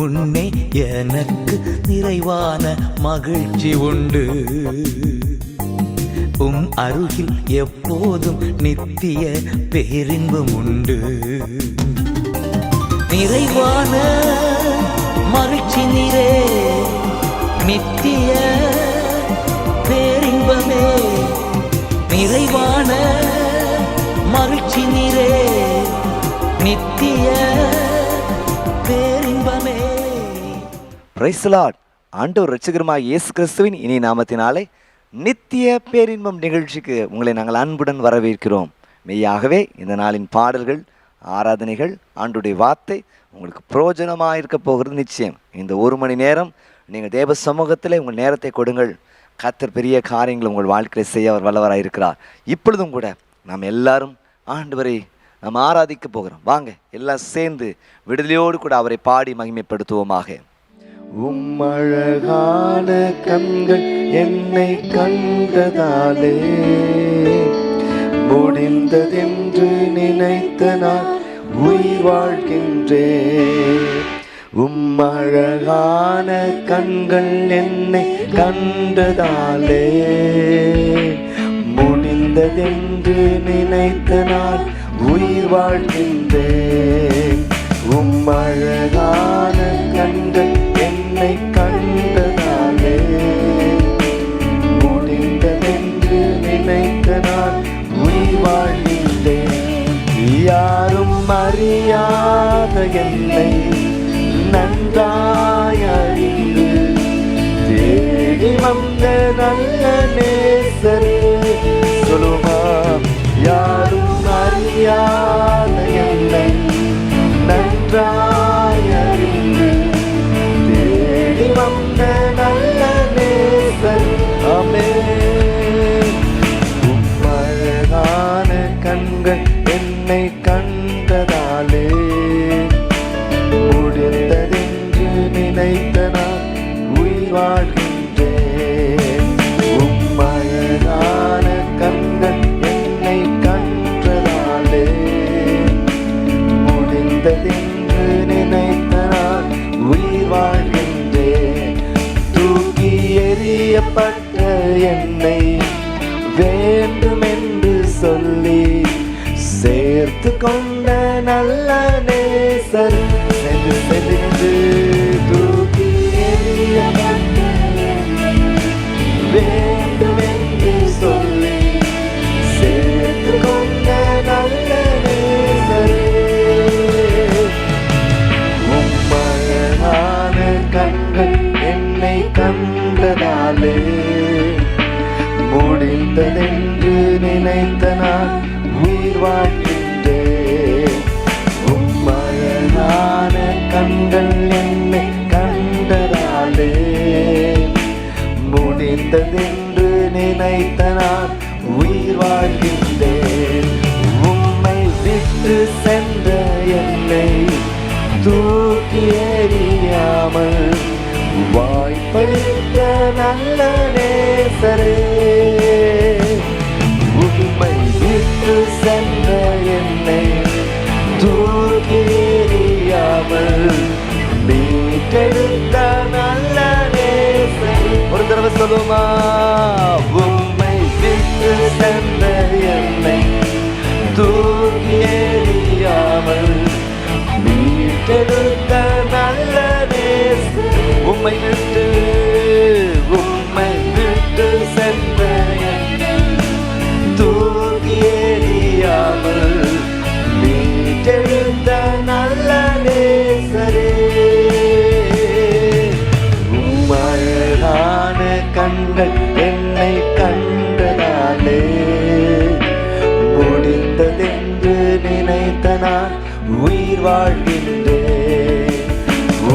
முன்னே எனக்கு நிறைவான மகிழ்ச்சி உண்டு. அருகில் எப்போதும் நித்திய பேரின்பம் உண்டு. நிறைவான மகிழ்ச்சி நீரே, நித்திய பேரின்பமே. நிறைவான மகிழ்ச்சி நீரே, நித்திய பேரின்பமே. Price the Lord. ஆண்டவர் இரட்சகருமாகிய இயேசு கிறிஸ்துவின் இனி நாமத்தினாலே நித்திய பேரின்பம் நிகழ்ச்சிக்கு உங்களை நாங்கள் அன்புடன் வரவேற்கிறோம். மெய்யாகவே இந்த நாளின் பாடல்கள், ஆராதனைகள், ஆண்டவருடைய வார்த்தை உங்களுக்கு பிரயோஜனமாக இருக்க போகிறது நிச்சயம். இந்த ஒரு மணி நேரம் நீங்கள் தேவ சமூகத்தில் உங்கள் நேரத்தை கொடுங்கள். கர்த்தர் பெரிய காரியங்களை உங்கள் வாழ்க்கையை செய்ய அவர் வல்லவராக இருக்கிறார். இப்பொழுதும் கூட நாம் எல்லாரும் ஆண்டவரை நாம் ஆராதிக்க போகிறோம். வாங்க எல்லாம் சேர்ந்து விடுதலையோடு கூட அவரை பாடி மகிமைப்படுத்துவோமாக. உம்மழகான கண்கள் என்னை கண்டதாலே முடிந்ததென்று நினைத்த நான் உயிர் வாழ்கின்றேன். உம்மழகான கண்கள் என்னை கண்டதாலே முடிந்ததென்று நினைத்த நான் உயிர் வாழ்கின்றேன். உம்மழகான கண்கள் என்னை கண்டதாலே முடிந்ததென்று நினைத்த நான் உயிர் வாழ்கின்றேன். யாரும் அறியாத என்னை நன்றாய் அறிந்து தேடி வந்த நல்ல நேசரே சொல்லுமா. யாரும் அறியாத என்னை நன்றாய் அறிந்து தேடி வந்த நல்ல நேசர். ஆமென். உம்மழகான கண்கள் என்னை கண்டதாலே முடிந்ததென்று நினைத்த நான் உயிர் வாழ்கின்றேன். உம்மழகான கண்கள் என்னை கண்டதாலே முடிந்ததென்று நினைத்த நான் உயிர் வாழ்கின்றேன். தூக்கி எறியப்பட்ட என்னை வேண்டுமென்று சொல்லி சேர்த்து கொண்ட நல்ல நேசர். சென்று தூக்கி எறியப்பட்ட வேண்டுமென்று சொல்லி சேர்த்து கொண்ட நல்ல நேசர். உம்மழகான கண்கள் என்னை கண்டதாலே முடிந்ததென்று நினைத்த நான் உயிர் வாழ்கின்றேன். உம்மழகான கண்கள் என்னை கண்டதாலே முடிந்ததென்று நினைத்த நான் உயிர் வாழ்கின்றேன். உம்மை விட்டு சென்ற என்னை தூக்கி எறியாமல் வாய்ப்பளித்த நல்ல நேசரே. உம்மை விட்டு சென்ற என்னை தூக்கி எறியாமல் மீட்டெடுத்த நல்ல நேசரே. ஒரு தடவை சொல்லுமா. உம்மை விட்டு சென்ற என்னை தூக்கி எறியாமல் மீட்டெடுத்த நல்ல நேசரே. உம்மை விட்டு சென்ற என்னை தூக்கி எறியாமல் மீட்டெடுத்த நல்ல நேசரே. உம்மழகான கண்கள் என்னை கண்டதாலே முடிந்ததென்று நினைத்த நான் உயிர் வாழ்கின்றேன்.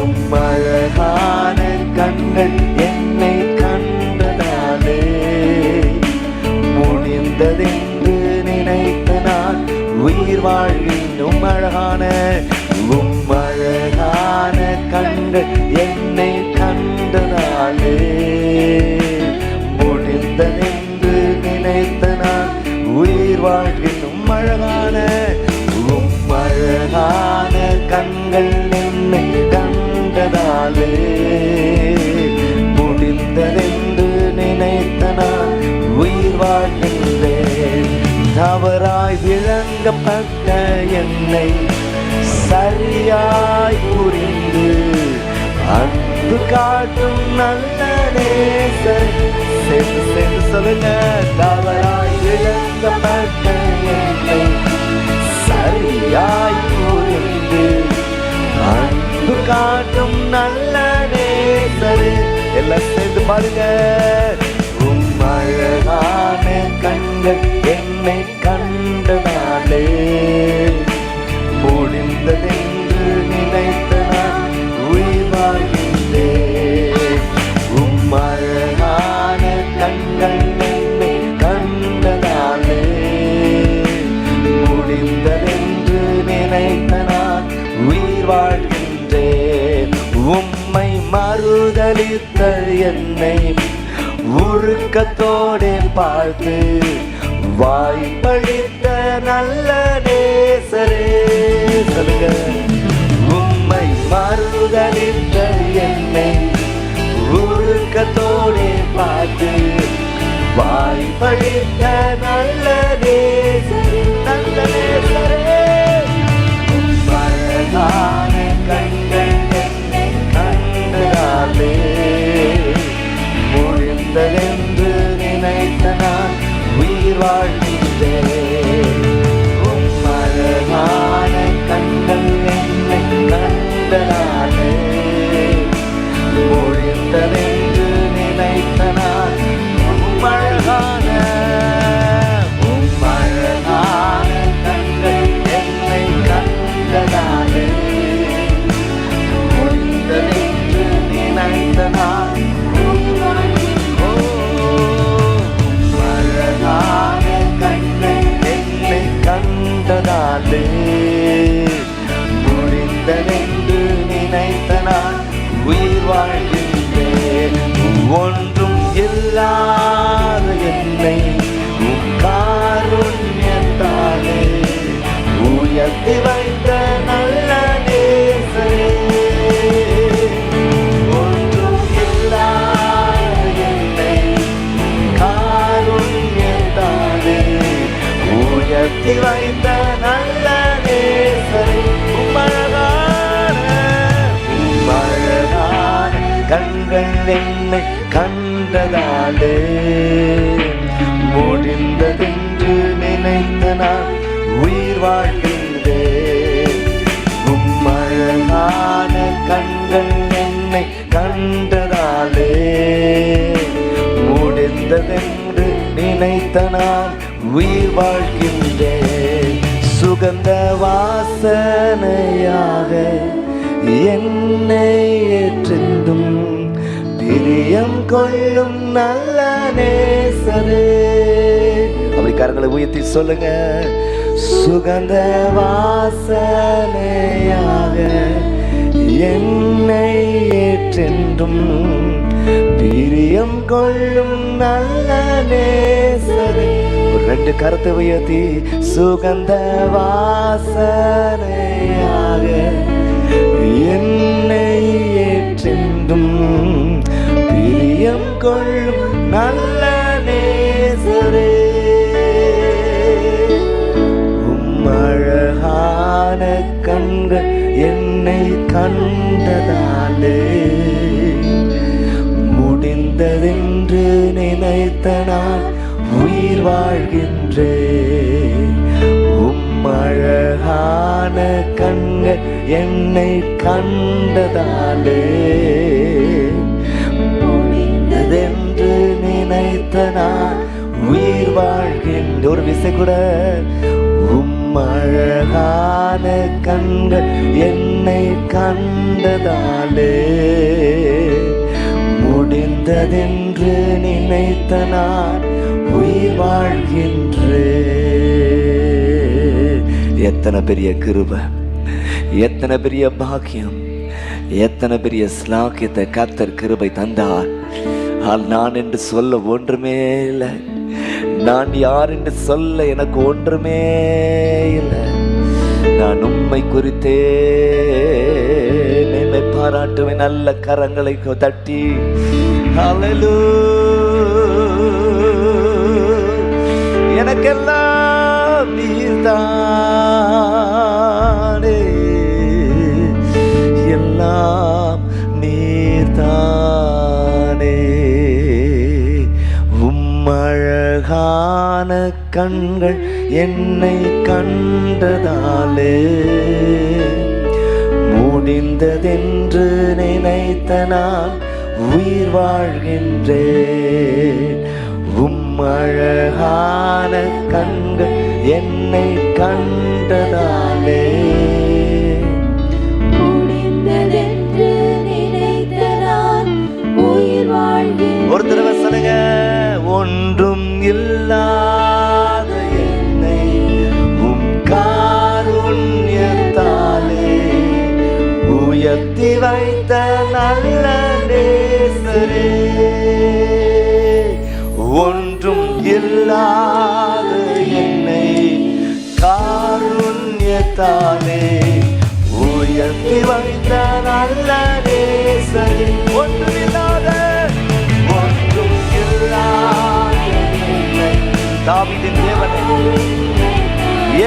உம்மழகான கண்கள் என்னை கண்டதாலே முடிந்ததென்று நினைத்த நான் உயிர் வாழ்கின்றேன். உம்மழகான கண்கள் என்னை கண்டதாலே முடிந்ததென்று நினைத்த நான் உயிர் வாழ்கின்றேன். உம்மழகான கண்கள் என்னை கண்டதாலே வாழ்கின்றே. முடிந்ததென்று நினைத்த நான் உயிர் வாழ்கின்றேன். தவறாய் விளங்கப்பட்ட என்னை சரியாய் புரிந்து அன்பு காட்டும் நல்ல நேசர். சேர்ந்து சேர்ந்து சொல்லுங்க. தவறாய் விளங்கப்பட்ட என்னை சரியாய் புரிந்து அன்பு காட்டும் நல்ல நேசர். எல்லாம் சேர்ந்து பாருங்க. அழகான கண்கள் என்னை கண்டதாலே முடிந்ததென்று நினைத்த நான் உயிர் வாழ்கின்றேன். அழகான கண்கள் என்னை கண்டதாலே முடிந்ததென்று நினைத்த நான் உயிர் வாழ்கின்றேன். உம்மை மறுதலித்த என்னை உருக்கத்தோடு பார்த்து வாய்ப்பளித்த நல்ல நேசரே. சொல்லுங்க. உம்மை மறுதலித்த என்னை உருக்கத்தோடு பார்த்து வாய்ப்பளித்த நல்ல நேசரே. நல்ல நேசரே. அழகான கண்கள் என்னை கண்டதாலே முடிந்ததென்று நினைத்த நான் உயிர் வாழ்கின்றேன். அழகான கண்கள் என்னை கண்டதாலே முடிந்ததென்று நினைத்த நான் அழகான கண்கள் என்னை கண்டதாலே முடிந்ததென்று நினைத்த நான் கண்டதாலே முடிந்ததென்று நினைத்த நான் உயிர் வாழ்கின்றேன். ஒன்றும் இல்லாத என்னை காருண்யத்தாலே உயர்த்தி வைத்த நல்ல நேசரே. ஒன்றும் இல்லாத என்னை காருண்யத்தாலே உயர்த்தி வைத்த நல்ல நேசரே. அழகான கண்கள் என்னை கண்டதாலே முடிந்ததென்று நினைத்த நான் உயிர் வாழ்கின்றேன். அழகான கண்கள் என்னை கண்டதாலே முடிந்ததென்று நினைத்த நான் உயிர் வாழ்கின்றேன். சுகந்த வாசனையாக என்னை ஏற்றென்றும் பிரியம் கொள்ளும் நல்ல நேசரே. அப்படி கரங்களை உயர்த்தி சொல்லுங்க. சுகந்த வாசனையாக என்னை ஏற்றென்றும் பிரியம் கொள்ளும் நல்ல நேசரே. ஒரு ரெண்டு கருத்தை உயர்த்தி. சுகந்த வாசனையாக என்னை ஏற்றென்றும் பிரியம் கொள்ளும் நல்ல நேசரே. அழகான கண்கள் என்னை கண்டதாலே முடிந்ததென்று நினைத்த நான் உயிர் வாழ்கின்றேன். அழகான கண்கள் என்னை கண்டதாலே முடிந்ததென்று நினைத்த நான் உயிர் வாழ்கின்ற. ஒரு விசை கூட. அழகான கண்கள் என்னை கண்டதாலே முடிந்ததென்று நினைத்த நான் உயிர் வாழ்கின்றேன். எத்தனை பெரிய கிருபை, எத்தனை பெரிய பாக்கியம், எத்தனை பெரிய ஸ்லாக்கியத்தை கர்த்தர் கிருபை தந்தார். நான் என்று சொல்ல ஒன்றுமே இல்லை. நான் யார் என்று சொல்ல எனக்கு ஒன்றுமே இல்லை. நான் உம்மை குறித்தே நினைப்பா பாராட்டுவேன் நல்ல கரங்களை தட்டி. ஹல்லேலூயா. எனக்கெல்லாம் நீர்தானே, எல்லாம் நீர்தானே. உம்மழகான கண்கள் என்னை கண்டதாலே முடிந்ததென்று நினைத்த நான் உயிர் வாழ்கின்றேன். உம்மழகான கண்கள் என்னை கண்டதாலே முடிந்ததென்று நினைத்த நான் உயிர் வாழ்கின்றேன். ஒரு தடவை சொல்லுங்க. ஒன்றும் இல்லாத என்னை உம் காருண்யத்தாலே உயர்த்தி வைத்த நல்ல நேசரே. ஒன்றும் இல்லாத என்னை காருண்யத்தாலே உயர்த்தி வைத்த நல்ல நேசரே. ஒன்றும் இல்லாத என்னை தாவீதின் தேவனே,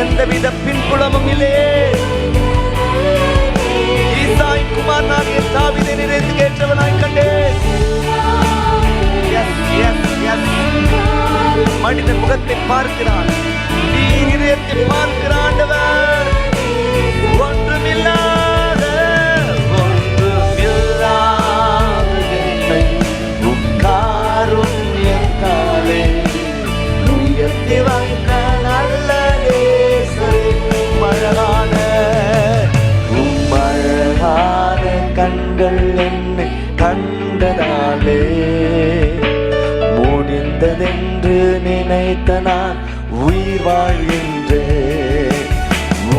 எந்தவித பின்புலமும் இல்லையே. ஈசாயின் குமாரனாகிய தாவீதை நிறைந்து கேட்டவனாய் கண்டேன். மனிதன் முகத்தை பார்க்கிறான், நீ இதயத்தை பார்க்கிற ஆண்டவர். ஒன்றுமில்லாத என்னை உம் காருண்யத்தாலே உயர்த்தி வைத்த நல்ல நேசரே. உம்மழகான கண்கள் என்னை கண்டதாலே முடிந்ததென்று நினைத்த நான் உயிர் வாழ்கின்றேன்.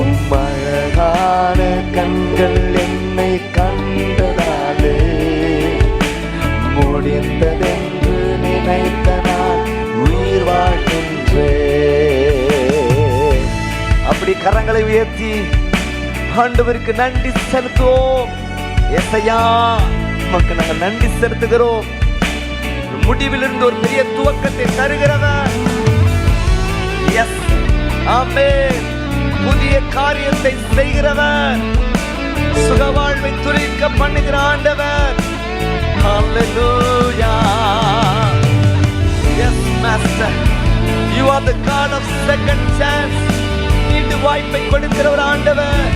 உம்மழகான கண்கள் என்னை கண்டதாலே முடிந்ததென்று நினைத்த நான் உயிர் வாழ்கின்றேன். அப்படி கரங்களை உயர்த்தி ஆண்டவருக்கு நன்றி செலுத்துவோம். ஏசையா, உமக்கு நாங்கள் நன்றி செலுத்துகிறோம். முடிவிலிருந்து ஒரு பெரிய துவக்கத்தை தருகிறவர். எஸ், ஆமென். புதிய காரியத்தை செய்கிறவர், சுகவாழ்வை துரிக்க பண்ணுகிற ஆண்டவர். ஹல்லேலூயா. Yes, Master. You are the God of second chance. மீண்டு வாய்ப்பை கொடுக்கிற ஒரு ஆண்டவர்.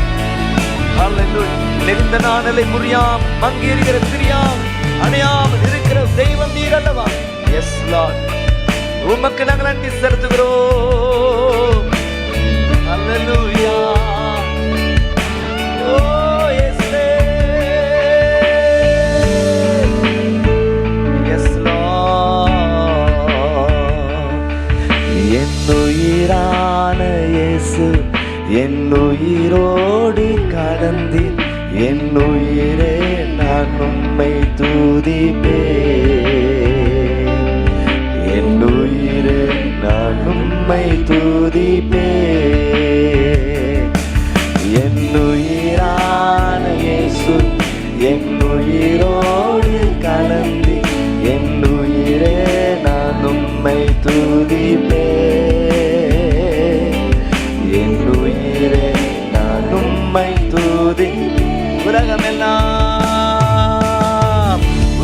ஹல்லேலூயா. நெறிந்த நாணலை முறியாம் மங்கியிருக்கிற திரியாம் அணையாமல் இருக்கிற தெய்வம் நீர் அல்லவா. எஸ் லார்ட், உமக்கு நாங்கள் நன்றி செலுத்துகிறோம். ஹல்லேலூயா. ஓ இயேசுவே. S Lord. என்னுயிரான இயேசு என்னுயிரோடு கடந்தீர். என்னுயிரே நான் உம்மை துதிப்பேன். என்னுயிரே நான் உம்மை துதிப்பேன். என்னுயிரான இயேசு என்னுயிரோடு கலந்து என்னுயிரே நான் உம்மை துதிப்பேன். என்னுயிரே நான் உம்மை துதி.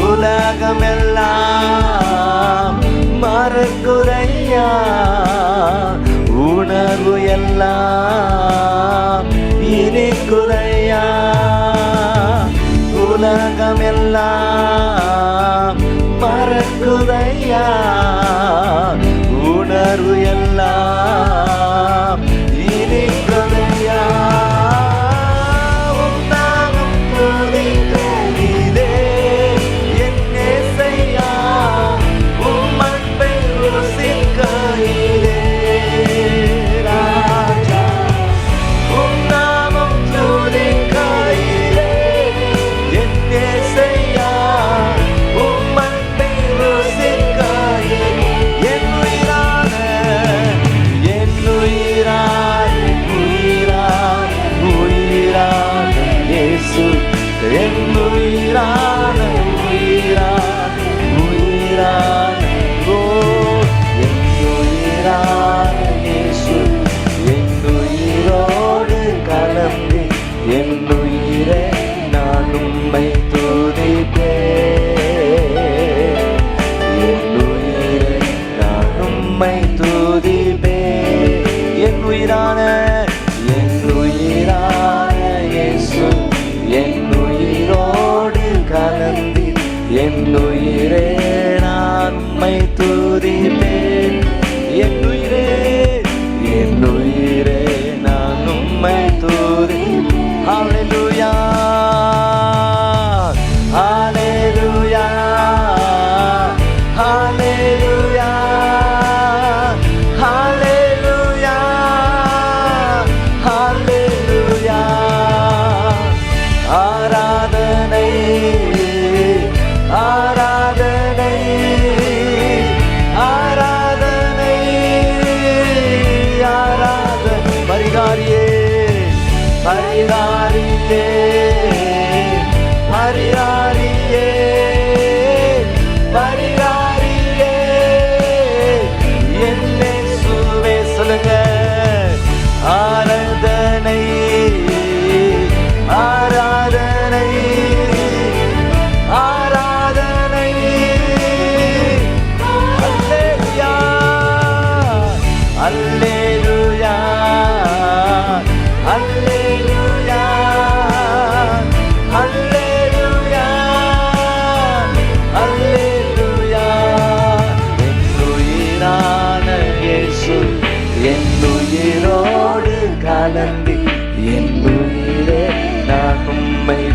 உலகமெல்லாம் மறக்குதையா, உணர்வு எல்லாம் இனிக்குதையா. உலகமெல்லாம் மறக்குதையா, உணர்வு எல்லாம் இனிக்குதையா.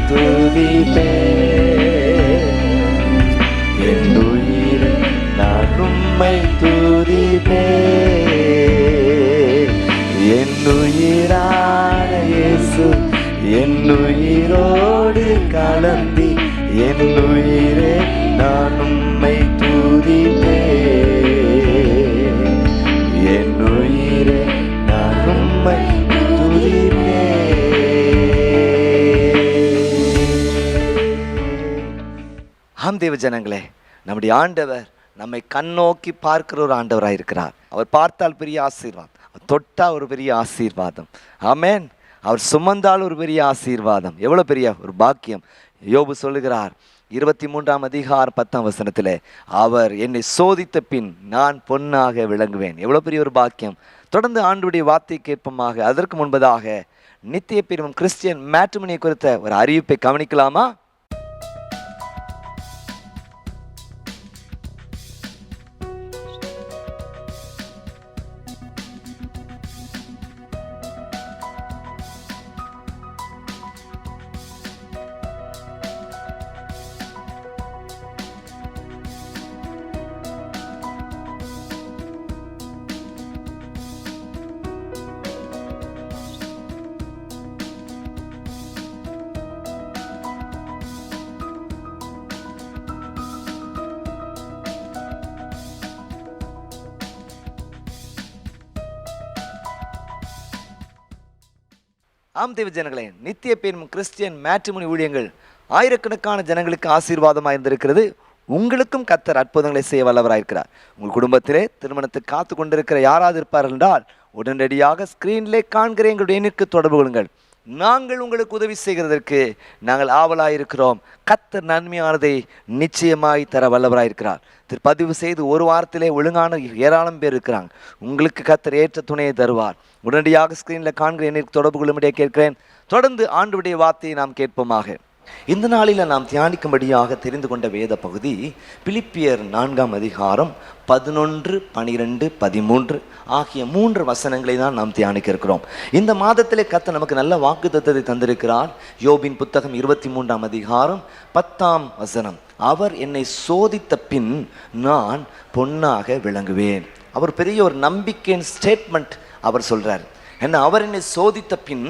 துதிப்பேன், என் உயிரை நான் உம்மை துதிப்பேன். என் உயிரான இயேசு என் உயிரோடு கலந்தி, என் உயிரே நான் உம்மை துதிப்பேன், என் உயிரே நான் உம்மை துதிப்பேன். ஆம் தேவ ஜனங்களே, நம்முடைய ஆண்டவர் நம்மை கண்ணோக்கி பார்க்கிற ஒரு ஆண்டவராக இருக்கிறார். அவர் பார்த்தால் பெரிய ஆசீர்வாதம், அவர் தொட்டால் ஒரு பெரிய ஆசீர்வாதம். ஆமென். அவர் சுமந்தால் ஒரு பெரிய ஆசீர்வாதம். எவ்வளோ பெரிய ஒரு பாக்கியம். யோபு சொல்லுகிறார் 23ஆம் அதிகாரம் 10ஆம் வசனத்தில், அவர் என்னை சோதித்த பின் நான் பொன்னாக விளங்குவேன். எவ்வளோ பெரிய ஒரு பாக்கியம். தொடர்ந்து ஆண்டுடைய வார்த்தை கேட்போமாக. அதற்கு முன்பதாக நித்திய பெருமம் கிறிஸ்டியன் மேட்ரிமோனி குறித்த ஒரு அறிவிப்பை கவனிக்கலாமா? ஆம் தேவ ஜனங்களே, நித்திய பெருமம் கிறிஸ்டியன் மேட்ரிமோனி ஊழியங்கள் ஆயிரக்கணக்கான ஜனங்களுக்கு ஆசீர்வாதமாக இருந்திருக்கிறது. உங்களுக்கும் கர்த்தர் அற்புதங்களை செய்ய வல்லவராயிருக்கிறார். உங்கள் குடும்பத்திலே திருமணத்துக்கு காத்து கொண்டிருக்கிற யாராவது இருப்பார்கள் என்றால் உடனடியாக ஸ்கிரீனிலே காண்கிற எங்களுடைய எண்ணிற்கு தொடர்பு கொள்ளுங்கள். நாங்கள் உங்களுக்கு உதவி செய்கிறதற்கு நாங்கள் ஆவலாயிருக்கிறோம். கர்த்தர் நன்மையானதை நிச்சயமாய் தர வல்லவராயிருக்கிறார். பதிவு செய்து ஒரு வாரத்திலே ஒழுங்கான ஏராளம் பேர் இருக்கிறாங்க. உங்களுக்கு கர்த்தர் ஏற்ற துணையை தருவார். உடனடியாக ஸ்கிரீனில் காண்கிற எண்ணிற்கு தொடர்பு கொள்ளும்படியே கேட்கிறேன். தொடர்ந்து ஆண்டவருடைய வார்த்தையை நாம் கேட்போமாக. இந்த நாளில் நாம் தியானிக்கும்படியாக தெரிந்து கொண்ட வேத பகுதி பிலிப்பியர் 4ஆம் அதிகாரம் 11, 12, 13 ஆகிய 3 வசனங்களை தான் நாம் தியானிக்க இருக்கிறோம். இந்த மாதத்திலே கர்த்தர் நமக்கு நல்ல வாக்குத்தத்தத்தை தந்திருக்கிறார். யோபின் புத்தகம் 23ஆம் அதிகாரம் 10ஆம் வசனம், அவர் என்னை சோதித்த பின் நான் பொன்னாக விளங்குவேன். அவர் பெரிய ஒரு நம்பிக்கையின் ஸ்டேட்மெண்ட் அவர் சொல்றார். என்ன, அவர் என்னை சோதித்த பின்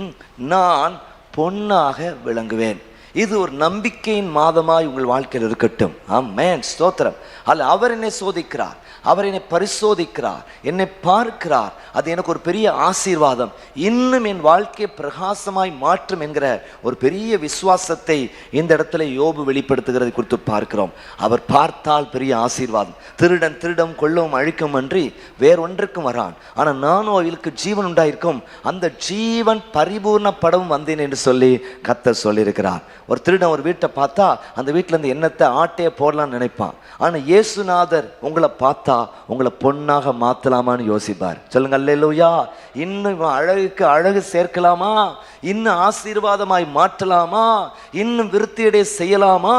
நான் பொன்னாக விளங்குவேன். இது ஒரு நம்பிக்கையின் மாதமாய் உங்கள் வாழ்க்கையில் இருக்கட்டும். ஆமென், ஸ்தோத்திரம். அல்ல, அவர் என்னை சோதிக்கிறார், அவர் என்னை பரிசோதிக்கிறார், என்னை பார்க்கிறார். அது எனக்கு ஒரு பெரிய ஆசீர்வாதம். இன்னும் என் வாழ்க்கையை பிரகாசமாய் மாற்றும் என்கிற ஒரு பெரிய விசுவாசத்தை இந்த இடத்துல யோபு வெளிப்படுத்துகிறது குறித்து பார்க்கிறோம். அவர் பார்த்தால் பெரிய ஆசீர்வாதம். திருடன் திருடம் கொள்ளவும் அழிக்கும் அன்றி வேறொன்றுக்கும் வரான், ஆனால் நானும் அவர்களுக்கு ஜீவன் உண்டாயிருக்கும், அந்த ஜீவன் பரிபூர்ணப்படவும் வந்தேன் என்று சொல்லி கர்த்தர் சொல்லியிருக்கிறார். ஒரு திருடன் ஒரு வீட்டை பார்த்தா அந்த வீட்டில் இருந்து எண்ணத்தை ஆட்டையை போடலான்னு நினைப்பான். ஆனால் இயேசுநாதர் உங்களை பார்த்தா உங்களை பொன்னாக மாற்றலாமான்னு யோசிப்பார். சொல்லுங்க அல்லேலூயா. இன்னும் அழகுக்கு அழகு சேர்க்கலாமா, இன்னும் ஆசீர்வாதமாய் மாற்றலாமா, இன்னும் விருத்தியடைய செய்யலாமா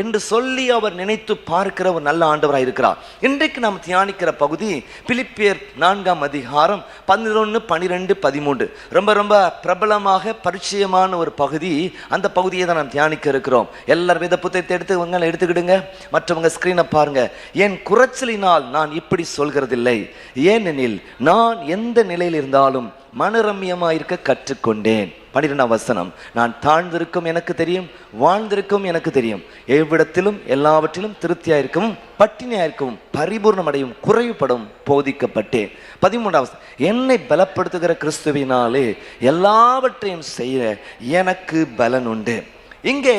என்று சொல்லி அவர் நினைத்து பார்க்கிற ஒரு நல்ல ஆண்டவராக இருக்கிறார். இன்றைக்கு நாம் தியானிக்கிற பகுதி பிலிப்பியர் 4ஆம் அதிகாரம் 11, 12, 13. ரொம்ப ரொம்ப பிரபலமாக பரிச்சயமான ஒரு பகுதி. அந்த பகுதியை தான் நாம் தியானிக்க இருக்கிறோம். எல்லார் வேத புத்தகத்தை எடுத்துக்கிடுங்க. மற்றவங்க ஸ்கிரீனை பாருங்க. என் குறைச்சலினால் நான் இப்படி சொல்கிறதில்லை, ஏனெனில் நான் எந்த நிலையில் இருந்தாலும் மனரம்யமாயிருக்க கற்றுக்கொண்டேன். 12ஆம் வசனம், நான் தாழ்ந்திருக்கும் எனக்கு தெரியும், வாழ்ந்திருக்கும் எனக்கு தெரியும், எவ்விடத்திலும் எல்லாவற்றிலும் திருப்தியாயிருக்கும், பட்டினியாயிருக்கும், பரிபூர்ணமடையும், குறைவுபடும் போதிக்கப்பட்டேன். 13ஆம் வசனம், என்னை பலப்படுத்துகிற கிறிஸ்துவினாலே எல்லாவற்றையும் செய்ய எனக்கு பலன் உண்டு. இங்கே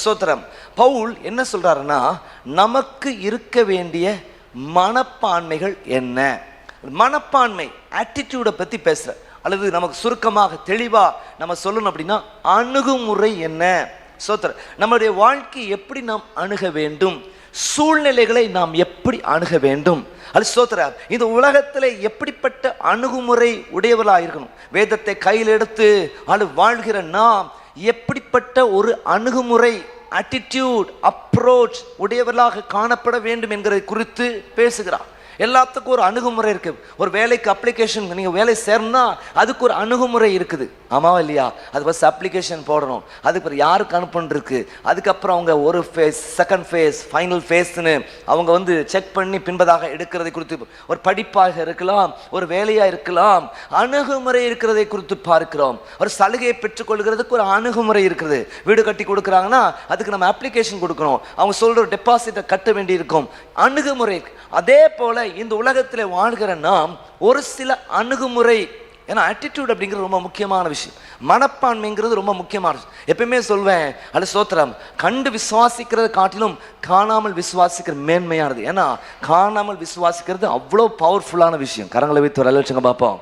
ஸ்தோத்திரம், பவுல் என்ன சொல்றாருன்னா, நமக்கு இருக்க வேண்டிய மனப்பான்மைகள் என்ன, மனப்பான்மை ஆட்டிடியூடை பத்தி பேசுற, அல்லது நமக்கு சுருக்கமாக தெளிவா நம்ம சொல்லணும் அப்படின்னா அணுகுமுறை என்ன. ஸ்தோத்திரம், நம்மளுடைய வாழ்க்கை எப்படி நாம் அணுக வேண்டும், சூழ்நிலைகளை நாம் எப்படி அணுக வேண்டும். அது ஸ்தோத்திரம், இந்த உலகத்தில் எப்படிப்பட்ட அணுகுமுறை உடையவர்களாக இருக்கணும். வேதத்தை கையில் எடுத்து வாழ்கிற நாம் எப்படிப்பட்ட ஒரு அணுகுமுறை, ஆட்டிடியூட், அப்ரோச் உடையவர்களாக காணப்பட வேண்டும் என்கிறதை குறித்து பேசுகிறார். எல்லாத்துக்கும் ஒரு அணுகுமுறை இருக்குது. ஒரு வேலைக்கு அப்ளிகேஷன் நீங்கள் வேலை சேரணும்னா அதுக்கு ஒரு அணுகுமுறை இருக்குது, ஆமாவா இல்லையா? அது ஃபஸ்ட் அப்ளிகேஷன் போடணும், அதுக்கு அப்புறம் யாருக்கு அனுப்புன்றிருக்கு, அதுக்கப்புறம் அவங்க ஒரு ஃபேஸ், செகண்ட் ஃபேஸ், ஃபைனல் ஃபேஸ்ன்னு அவங்க வந்து செக் பண்ணி பின்பதாக எடுக்கிறதை குறித்து, ஒரு படிப்பாக இருக்கலாம், ஒரு வேலையாக இருக்கலாம், அணுகுமுறை இருக்கிறதை குறித்து பார்க்கிறோம். ஒரு சலுகையை பெற்றுக்கொள்கிறதுக்கு ஒரு அணுகுமுறை இருக்குது. வீடு கட்டி கொடுக்குறாங்கன்னா அதுக்கு நம்ம அப்ளிகேஷன் கொடுக்கணும், அவங்க சொல்கிற டெபாசிட்டை கட்ட வேண்டி இருக்கும், அணுகுமுறை. அதே போல இந்த உலகத்தில் வாழ்கிற நாம் ஒரு சில அணுகுமுறை, ஏன்னா ஆட்டிடியூட் அப்படிங்கிறது ரொம்ப முக்கியமான விஷயம், மனப்பான்மைங்கிறது ரொம்ப முக்கியமான விஷயம். எப்பயுமே சொல்வேன், அது சோத்திரம், கண்டு விசுவாசிக்கிறத காட்டிலும் காணாமல் விசுவாசிக்கிற மேன்மையானது. ஏன்னா காணாமல் விசுவாசிக்கிறது அவ்வளோ பவர்ஃபுல்லான விஷயம். கரங்களை வைத்து ஒரு அலட்சங்க பார்ப்போம்.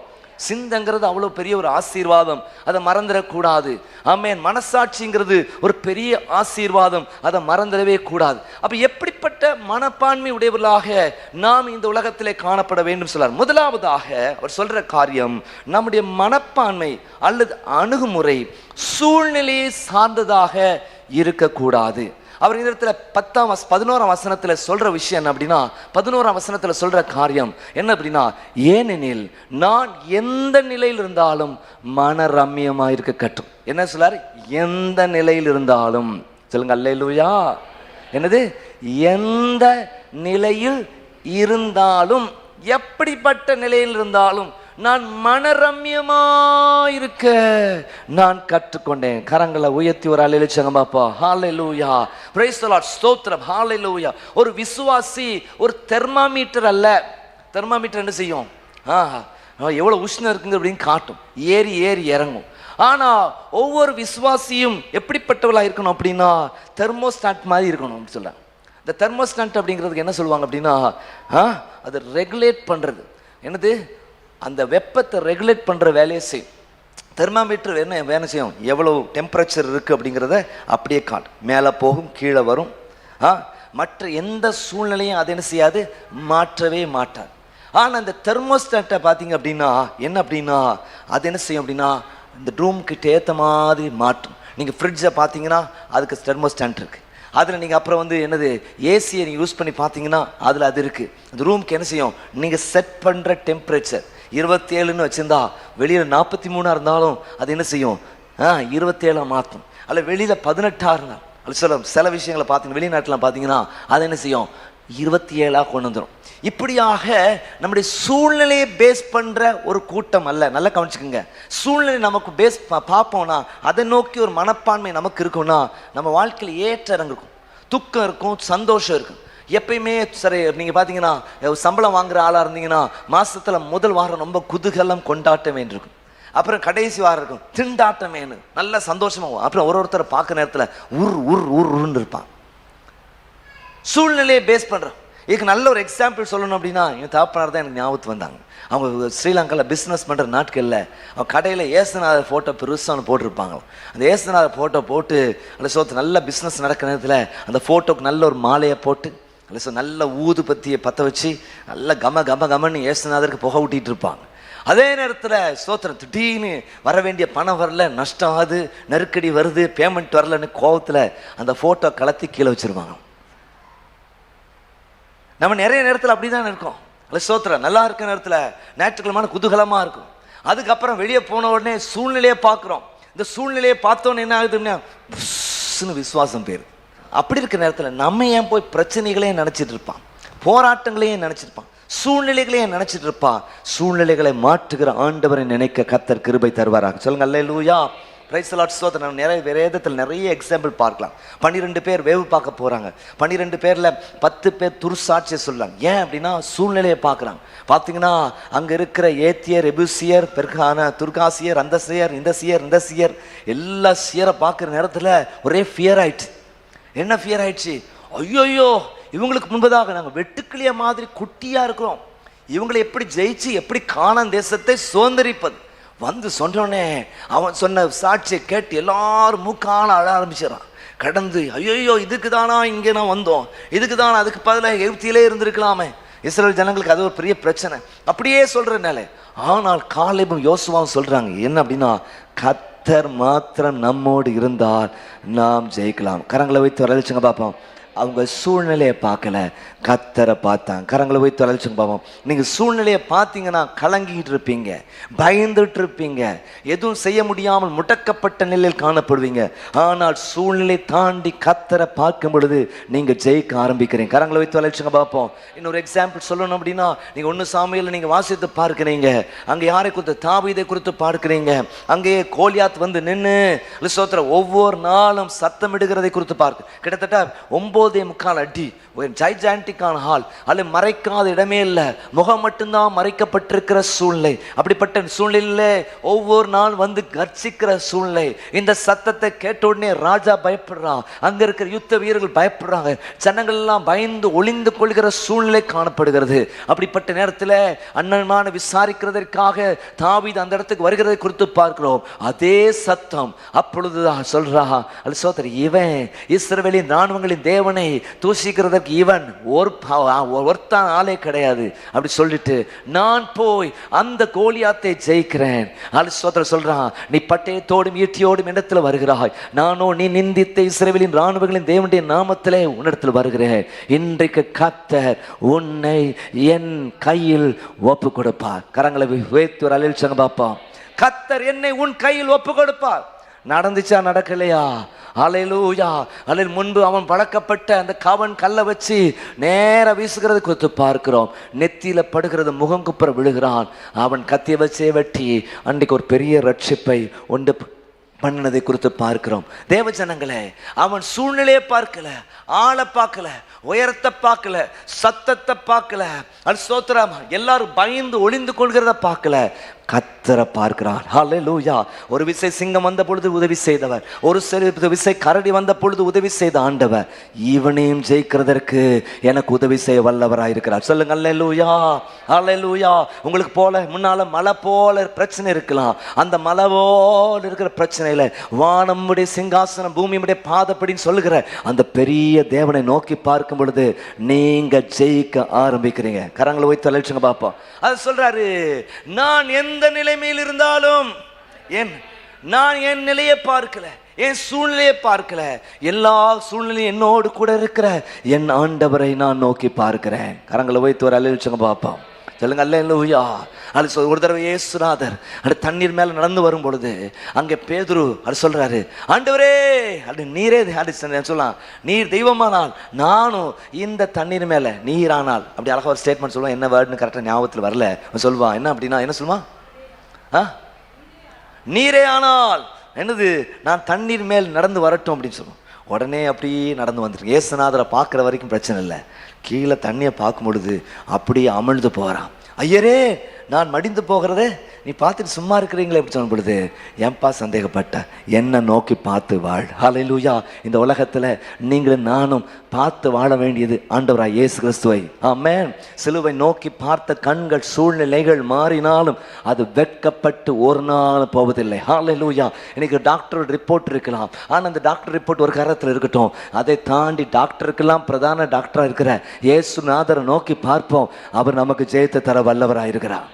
சிந்தைங்கிறது அவ்வளோ பெரிய ஒரு ஆசீர்வாதம், அதை மறந்துடக்கூடாது. ஆமென். மனசாட்சிங்கிறது ஒரு பெரிய ஆசீர்வாதம், அதை மறந்துடவே கூடாது. அப்போ எப்படிப்பட்ட மனப்பான்மை உடையவர்களாக நாம் இந்த உலகத்திலே காணப்பட வேண்டும் சொல்றார். முதலாவதாக அவர் சொல்ற காரியம், நம்முடைய மனப்பான்மை அல்லது அணுகுமுறை சூழ்நிலையை சார்ந்ததாக இருக்கக்கூடாது. அவர் இந்த இடத்துல 11ஆம் வசனத்தில் சொல்ற விஷயம் என்ன அப்படின்னா, 11ஆம் வசனத்தில் சொல்ற காரியம் என்ன அப்படின்னா, ஏனெனில் நான் எந்த நிலையில் இருந்தாலும் மன ரம்யமாக இருக்க கட்டும். என்ன சொல்றாரு? எந்த நிலையில் இருந்தாலும். சொல்லுங்க அல்லேலூயா. என்னது? எந்த நிலையில் இருந்தாலும், எப்படிப்பட்ட நிலையில் இருந்தாலும் நான் மனரம்யமாயிருக்க நான் கற்றுக்கொண்டேன். கரங்களை உயர்த்தி ஒரு அல்லேலூயா பாப்பா. ஹல்லேலூயா, பிரைஸ் தி லார்ட், ஸ்தோத்திரம், ஹல்லேலூயா. ஒரு விசுவாசி ஒரு தெர்மாமீட்டர் அல்ல. தெர்மாமீட்டர் என்ன செய்யும்? எவ்வளோ உஷ்ணம் இருக்குங்க அப்படின்னு காட்டும், ஏறி ஏறி இறங்கும். ஆனால் ஒவ்வொரு விசுவாசியும் எப்படிப்பட்டவளாக இருக்கணும் அப்படின்னா, தெர்மோஸ்டாட் மாதிரி இருக்கணும் அப்படின்னு சொல்கிறாங்க. இந்த தெர்மோஸ்டாட் அப்படிங்கிறதுக்கு என்ன சொல்லுவாங்க அப்படின்னா, அது ரெகுலேட் பண்ணுறது. என்னது? அந்த வெப்பத்தை ரெகுலேட் பண்ணுற வேலையை செய்யும். தெர்மாமீட்டர் என்ன வேலை செய்யும்? எவ்வளோ டெம்பரேச்சர் இருக்குது அப்படிங்கிறத அப்படியே காட்டும், மேலே போகும், கீழே வரும். மற்ற எந்த சூழ்நிலையும் அது என்ன செய்யாது, மாற்றவே மாட்டாது. ஆனால் இந்த தெர்மோஸ்டாட்டை பார்த்தீங்க அப்படின்னா என்ன அப்படின்னா, அது என்ன செய்யும் அப்படின்னா இந்த ரூம்கிட்ட ஏற்ற மாதிரி மாற்றும். நீங்கள் ஃப்ரிட்ஜை பார்த்தீங்கன்னா அதுக்கு தெர்மோஸ்டாட் இருக்குது. அதில் நீங்கள் அப்புறம் வந்து என்னது, ஏசியை நீங்கள் யூஸ் பண்ணி பார்த்தீங்கன்னா அதில் அது இருக்குது. அந்த ரூமுக்கு என்ன செய்யும், நீங்கள் செட் பண்ணுற டெம்பரேச்சர் 27ன்னு வச்சுருந்தா வெளியில் 43 இருந்தாலும் அது என்ன செய்யும், 27 மாற்றும். அல்ல வெளியில் 18 இருந்தால், அல்ல சில விஷயங்களை பார்த்தீங்கன்னா வெளிநாட்டில் பார்த்தீங்கன்னா அது என்ன செய்யும், 27 கொண்டு வந்துடும். இப்படியாக நம்முடைய சூழ்நிலையை பேஸ் பண்ணுற ஒரு கூட்டம் அல்ல. நல்லா கவனிச்சுக்கோங்க. சூழ்நிலை நமக்கு பேஸ் பார்ப்போம்னா, அதை நோக்கி ஒரு மனப்பான்மை நமக்கு இருக்கும்னா, நம்ம வாழ்க்கையில் ஏற்ற இறங்கு இருக்கும், துக்கம் இருக்கும், சந்தோஷம் இருக்கும். எப்பயுமே சரி, நீங்கள் பார்த்தீங்கன்னா சம்பளம் வாங்குகிற ஆளாக இருந்தீங்கன்னா மாதத்தில் முதல் வாரம் ரொம்ப குதூகலம் கொண்டாட்டம் இருக்கும், அப்புறம் கடைசி வாரம் இருக்கும் திண்டாட்டமேனு நல்ல சந்தோஷமாகும். அப்புறம் ஒருத்தரை பார்க்குற நேரத்தில் உருன்னு இருப்பான். சூழ்நிலையை பேஸ் பண்ணுறோம். இதுக்கு நல்ல ஒரு எக்ஸாம்பிள் சொல்லணும் அப்படின்னா, என் தாப்பனார் தான் எனக்கு ஞாபகத்து வந்தாங்க. அவங்க ஸ்ரீலங்காவில் பிஸ்னஸ் பண்ணுற நாட்களில் அவங்க கடையில் ஏசுநாதர் ஃபோட்டோ பெருசாக போட்டிருப்பாங்க. அந்த ஏசுநாதர் ஃபோட்டோ போட்டு அல்ல சோத்து நல்ல பிஸ்னஸ் நடக்கிற நேரத்தில் அந்த ஃபோட்டோக்கு நல்ல ஒரு மாலையை போட்டு அல்ல சோ நல்ல ஊது பத்தியை பற்ற வச்சு நல்ல கமன்னு ஏசுநாதருக்கு புகை ஊட்டிகிட்டு இருப்பாங்க. அதே நேரத்தில் ஸ்தோத்திரம், திடீர்னு வர வேண்டிய பணம் வரல, நஷ்டம் ஆகுது, நெருக்கடி வருது, பேமெண்ட் வரலன்னு கோபத்தில் அந்த ஃபோட்டோ கலத்தி கீழே வச்சுருவாங்க. நம்ம நிறைய நேரத்தில் அப்படி தான் இருக்கோம். அல்ல ஸ்தோத்திரம், நல்லா இருக்கிற நேரத்தில் ஞாயிற்றுக்கிழமான குதூகலமாக இருக்கும். அதுக்கப்புறம் வெளியே போன உடனே சூழ்நிலையை பார்க்குறோம். இந்த சூழ்நிலையை பார்த்தோன்னே என்ன ஆகுதுன்னா விசுவாசம் போயிடுது. அப்படி இருக்கிற நேரத்தில் நம்ம ஏன் போய் பிரச்சனைகளையும் நினச்சிட்டு இருப்பான், போராட்டங்களையும் நினச்சிருப்பான், சூழ்நிலைகளையும் நினச்சிட்டு இருப்பான். சூழ்நிலைகளை மாற்றுகிற ஆண்டவரை நினைக்க கர்த்தர் கிருபை தருவாராக. சொல்லுங்க அல்லேலூயா, பிரைஸ் தி லார்ட். ஸ்தோத்திரம். நிறைய வேதத்தில் நிறைய எக்ஸாம்பிள் பார்க்கலாம். 12 பேர் வேவு பார்க்க போகிறாங்க. 12 பேரில் 10 பேர் துர்சாட்சியை சொல்லலாம். ஏன் அப்படின்னா சூழ்நிலையை பார்க்குறாங்க. பார்த்தீங்கன்னா அங்கே இருக்கிற ஏத்தியர், எபுசியர், பெர்கான, துர்காசியர், அந்த சியர், இந்த சியர் எல்லா சியரை பார்க்குற நேரத்தில் ஒரே ஃபியர் ஆயிடுச்சு. என்ன ஃபியர் ஆயிடுச்சு? ஐயோயோ, இவங்களுக்கு முன்பதாக நாங்கள் வெட்டுக்கிளிய மாதிரி குட்டியாக இருக்கிறோம், இவங்களை எப்படி ஜெயிச்சு எப்படி கானான் தேசத்தை சுதந்திரிப்பது? வந்து சொன்னோடனே அவன் சொன்ன சாட்சியை கேட்டு எல்லாரும் மூக்கான அழ ஆரம்பிச்சிடறான். கடந்து ஐயோயோ, இதுக்கு தானா இங்கே நான் வந்தோம், இதுக்கு தானே, அதுக்கு பதிலாக எகிப்திலே இருந்திருக்கலாமே. இஸ்ரவேல் ஜனங்களுக்கு அது ஒரு பெரிய பிரச்சனை. அப்படியே சொல்கிறனால ஆனால் காலேபும் யோசுவாவும் சொல்கிறாங்க என்ன அப்படின்னா, கர்த்தர் மாத்திரம் நம்மோடு இருந்தால் நாம் ஜெயிக்கலாம். கரங்களை வைத்து வரவழைச்சுங்க பார்ப்போம். அவங்க சூழ்நிலையை பார்க்கல, கர்த்தரை பார்த்தாங்க. கரங்களை போய் தொலைச்சுங்க பாவம். நீங்கள் சூழ்நிலையை பார்த்தீங்கன்னா கலங்கிட்டு இருப்பீங்க, பயந்துட்டு இருப்பீங்க, எதுவும் செய்ய முடியாமல் முடக்கப்பட்ட நிலையில் காணப்படுவீங்க. ஆனால் சூழ்நிலை தாண்டி கர்த்தரை பார்க்கும் பொழுது நீங்கள் ஜெயிக்க ஆரம்பிக்கிறீங்க. கரங்களை போய் தொலைச்சுங்க பார்ப்போம். இன்னொரு எக்ஸாம்பிள் சொல்லணும் அப்படின்னா, நீங்கள் 1 சாமுவேல் நீங்கள் வாசித்து பார்க்கிறீங்க. அங்கே யாரை குறித்து? தாவீதை குறித்து பார்க்கிறீங்க. அங்கேயே கோலியாத் வந்து நின்று ஒவ்வொரு நாளும் சத்தமிடுகிறதை குறித்து பார்க்க. கிட்டத்தட்ட 9.25 அடி, ஒரு ஜைஜாண்டிக்கான ஹால், அது மறைக்காத இடமே இல்லை, முகம் மட்டும்தான் மறைக்கப்பட்டிருக்கிற சூழ்நிலை. அப்படிப்பட்ட சூழ்நிலையில ஒவ்வொரு நாள் வந்து கர்ச்சிக்கிற சூழ்நிலை. இந்த சத்தத்தை கேட்ட உடனே ராஜா பயப்படுறான், அங்க இருக்கிற யுத்த வீரர்கள் பயப்படுறாங்க, ஜனங்கள் எல்லாம் பயந்து ஒளிந்து கொள்கிற சூழ்நிலை காணப்படுகிறது. அப்படிப்பட்ட நேரத்தில் அண்ணன்மான விசாரிக்கிறதற்காக தாவீது அந்த இடத்துக்கு வருகிறதை குறித்து பார்க்கிறோம். அதே சத்தம் அப்பொழுதுதான் சொல்றா, அல்ல சோதரி, இவன் இஸ்ரவேலின் ராணுவங்களின் தேவனை தூஷிக்கிறதற்கு இவன் ஒருத்தான் ஆளே கிடையாது அப்படி சொல்லிட்டு, நான் போய் அந்த கோலியாத்தை ஜெயிக்கிறேன். அல்ல சோதர சொல்றான், நீ பட்டயத்தோடும் ஈட்டியோடும் இடத்துல வருகிறாய், நானோ நீ நிந்தித்த இஸ்ரவேலின் ராணுவங்களின் தேவனுடைய நாமத்திலே உன்னிடத்தில் வருகிறேன். இன்றைக்கு கர்த்தர் உன்னை என் கையில் ஒப்பு கொடுப்பார். கரங்களை வைத்து ஒரு அலையில் சங்க பார்ப்போம். கர்த்தர் என்னை உன் கையில் ஒப்பு கொடுப்பார். நடந்துச்சா? நடக்கலையா? அல்லேலூயா. அல்லேலூயா. முன்பு அவன் பழக்கப்பட்ட அந்த கவன் கல்லை வச்சு நேர வீசுகிறது குறித்து பார்க்கிறோம். நெத்தியில படுகிறது, முகம் குப்புற விழுகிறான். அவன் கத்தியை வச்சே வெட்டி அன்றைக்கு ஒரு பெரிய ரட்சிப்பை உண்டு பண்ணினதை குறித்து பார்க்கிறோம். தேவ ஜனங்களே, அவன் சூழ்நிலையை பார்க்கல, ஆளை பார்க்கல, உயரத்தை பார்க்கல, சத்தத்தை பார்க்கல, அது ஸ்தோத்திரம், எல்லாரும் பயந்து ஒளிந்து கொள்கிறத பார்க்கல, கர்த்தரை பார்க்கிறான். ஹல்லேலூயா. ஒரு விசை சிங்கம் வந்த பொழுது உதவி செய்தவர், ஒரு விசை கரடி வந்த பொழுது உதவி செய்த ஆண்டவர் இவனையும் ஜெயிக்கிறதற்கு எனக்கு உதவி செய்ய வல்லவராயிருக்கிறார். சொல்லுங்க ஹல்லேலூயா, ஹல்லேலூயா. உங்களுக்கு போல முன்னால மலை போல பிரச்சனை இருக்கலாம், அந்த மலை போல இருக்கிற பிரச்சனையில வானமுடைய சிங்காசனம் பூமியுடைய பாதப்படின்னு சொல்லுகிற அந்த பெரிய தேவனை நோக்கி பார்க்கும் பொழுது நீங்க ஜெயிக்க ஆரம்பிக்கிறீங்க. கரங்களை வைத்து அழைச்சுங்க பார்ப்போம். அது சொல்றாரு, நான் எந்த நிலைமையில் இருந்தாலும் நான் என் நிலையை பார்க்கல, என் சூழ்நிலையை பார்க்கல, எல்லா சூழ்நிலையும் என்னோடு கூட இருக்கிற என் ஆண்டவரை நான் நோக்கி பார்க்கிறேன். கரங்களை வைத்து ஒரு அழைச்சுங்க பார்ப்போம். சொல்லுங்க அல்லேலூயா. அது ஒரு தடவை இயேசுநாதர் அது தண்ணீர் மேல நடந்து வரும் பொழுது அங்கே பேதுரு அது சொல்றாரு, ஆண்டவரே அது நீரே அது சொல்லலாம், நீர் தெய்வமானால் நானும் இந்த தண்ணீர் மேல நீரானால், அப்படி அழகா ஒரு ஸ்டேட்மெண்ட் சொல்லுவான். என்ன வேர்டுன்னு கரெக்டாக ஞாபகத்தில் வரல, சொல்லுவான். என்ன அப்படின்னா என்ன சொல்லுவான்? நீரே ஆனால் என்னது, நான் தண்ணீர் மேல் நடந்து வரட்டும் அப்படின்னு சொல்லுவோம். உடனே அப்படி நடந்து வந்துருக்கு. இயேசுநாதரை பார்க்குற வரைக்கும் பிரச்சனை இல்லை, கீழே தண்ணியை பார்க்கும் பொழுது அப்படியே அமிழ்ந்து போகிறான். ஐயரே நான் மடிந்து போகிறதே நீ பார்த்துட்டு சும்மா இருக்கிறீங்களே எப்படி சொல்லும் பொழுது, ஏன்பா சந்தேகப்பட்ட, என்னை நோக்கி பார்த்து வாழ். ஹல்லேலூயா. இந்த உலகத்தில் நீங்களும் நானும் பார்த்து வாழ வேண்டியது ஆண்டவராய் இயேசு கிறிஸ்துவை. ஆமென். சிலுவை நோக்கி பார்த்த கண்கள் சூழ்நிலைகள் மாறினாலும் அது வெட்கப்பட்டு ஒரு நாள் போவதில்லை. ஹல்லேலூயா. இன்னைக்கு டாக்டர் ரிப்போர்ட் இருக்கலாம், ஆனால் அந்த டாக்டர் ரிப்போர்ட் ஒரு காரணத்தில் இருக்கட்டும், அதை தாண்டி டாக்டருக்கெல்லாம் பிரதான டாக்டராக இருக்கிற இயேசுநாதரை நோக்கி பார்ப்போம். அவர் நமக்கு ஜெயத்தை தர வல்லவராக இருக்கிறார்.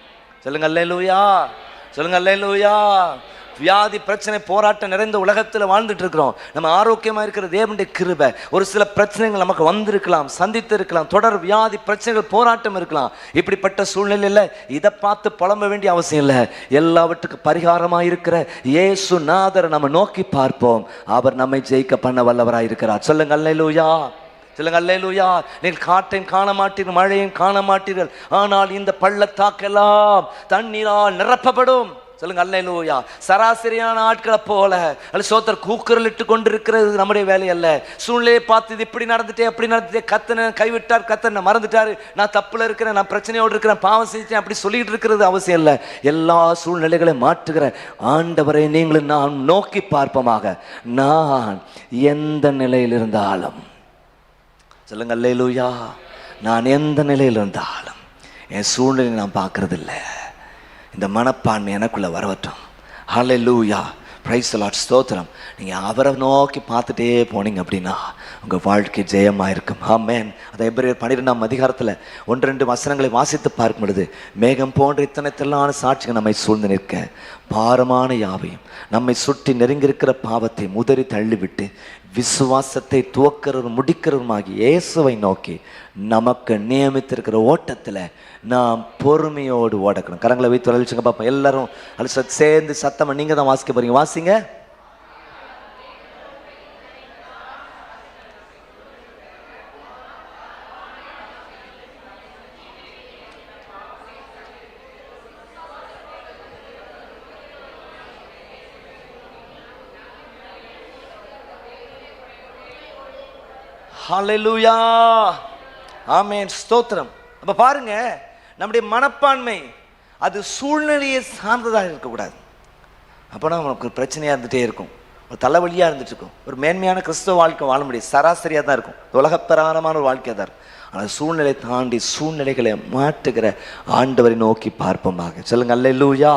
சொல்லுங்க அல்லேலூயா, சொல்லுங்க அல்லேலூயா. வியாதி பிரச்சனை போராட்டம் நிறைந்த உலகத்தில் வாழ்ந்துட்டு இருக்கிறோம். நம்ம ஆரோக்கியமா இருக்கிற தேவனுடைய கிருபை. ஒரு சில பிரச்சனைகள் நமக்கு வந்திருக்கலாம், சந்தித்து இருக்கலாம், தொடர் வியாதி பிரச்சனைகள் போராட்டம் இருக்கலாம். இப்படிப்பட்ட சூழ்நிலையில் இதை பார்த்து புலம்ப வேண்டிய அவசியம் இல்லை. எல்லாவற்றுக்கும் பரிகாரமாக இருக்கிற இயேசுநாதரை நம்ம நோக்கி பார்ப்போம். அவர் நம்மை ஜெயிக்க பண்ண வல்லவராக இருக்கிறார். சொல்லுங்க அல்லேலூயா, சொல்லுங்க அல்லேலூயா. நீங்கள் காற்றையும் காண மாட்டீர்கள், மழையும் காண மாட்டீர்கள், ஆனால் இந்த பள்ளத்தாக்கெல்லாம் தண்ணீரால் நிரப்பப்படும். சொல்லுங்க அல்லேலூயா. சராசரியான ஆட்களை போல அல்ல சோத்தர் கூக்குரல் இட்டு கொண்டிருக்கிறது நம்முடைய வேலை அல்ல. சூழ்நிலையை பார்த்து இது இப்படி நடந்துட்டே அப்படி நடந்துட்டே, கத்தனை கைவிட்டார், கத்தனை மறந்துட்டாரு, நான் தப்புல இருக்கிறேன், நான் பிரச்சனையோடு இருக்கிறேன், பாவம் செஞ்சேன் அப்படி சொல்லிட்டு இருக்கிறது அவசியம் இல்லை. எல்லா சூழ்நிலைகளையும் மாற்றுகிற ஆண்டவரை நீங்களும் நான் நோக்கி பார்ப்போமாக. நான் எந்த நிலையில் இருந்தாலும், சொல்லுங்க அல்லேலூயா, நான் எந்த நிலையில் இருந்தாலும் என் சூழ்நிலை நான் பார்க்கறது இல்லை. இந்த மனப்பான்மை எனக்குள்ள வரவட்டும். ஹல்லேலூயா, பிரைஸ் தி லார்ட், ஸ்தோத்திரம். நீங்கள் அவரை நோக்கி பார்த்துட்டே போனீங்க அப்படின்னா உங்கள் வாழ்க்கை ஜெயமாக இருக்கும். ஆமென். அதை எபிரேயர் 12ஆம் அதிகாரத்தில் 1-2 வசனங்களை வாசித்து பார்க்கும் பொழுது, மேகம் போன்ற இத்தனை திரளான சாட்சிகள் நம்மை சூழ்ந்து நிற்க பாரமான யாவையும் நம்மை சுற்றி நெருங்கியிருக்கிற பாவத்தை உதறி தள்ளிவிட்டு விசுவாசத்தை துவக்கிறவரும் முடிக்கிறவருமாகி இயேசுவை நோக்கி நமக்கு நியமித்திருக்கிற ஓட்டத்தில் நாம் பொறுமையோடு ஓடக்கணும். கரங்களை வைத்து அழிச்சுங்க பார்ப்போம். எல்லாரும் அழிச்சு சேர்ந்து சத்தமாக நீங்கள் தான் வாசிக்க போறீங்க. வாசிங்க. ஹல்லேலூயா, ஆமென், ஸ்தோத்திரம். அப்ப பாருங்க, நம்முடைய மனப்பான்மை அது சூழ்நிலையை சார்ந்ததாக இருக்கக்கூடாது. அப்போனா நமக்கு பிரச்சனையாக இருந்துகிட்டே இருக்கும், ஒரு தலைவலியாக இருந்துட்டு இருக்கும். ஒரு மேன்மையான கிறிஸ்தவ வாழ்க்கை வாழ முடியாது, சராசரியாக தான் இருக்கும், உலகப்பிரகாரமான ஒரு வாழ்க்கையாக தான் இருக்கும். ஆனால் சூழ்நிலை தாண்டி சூழ்நிலைகளை மாற்றுகிற ஆண்டவரை நோக்கி பார்ப்போமாக. சொல்லுங்க அல்லேலூயா.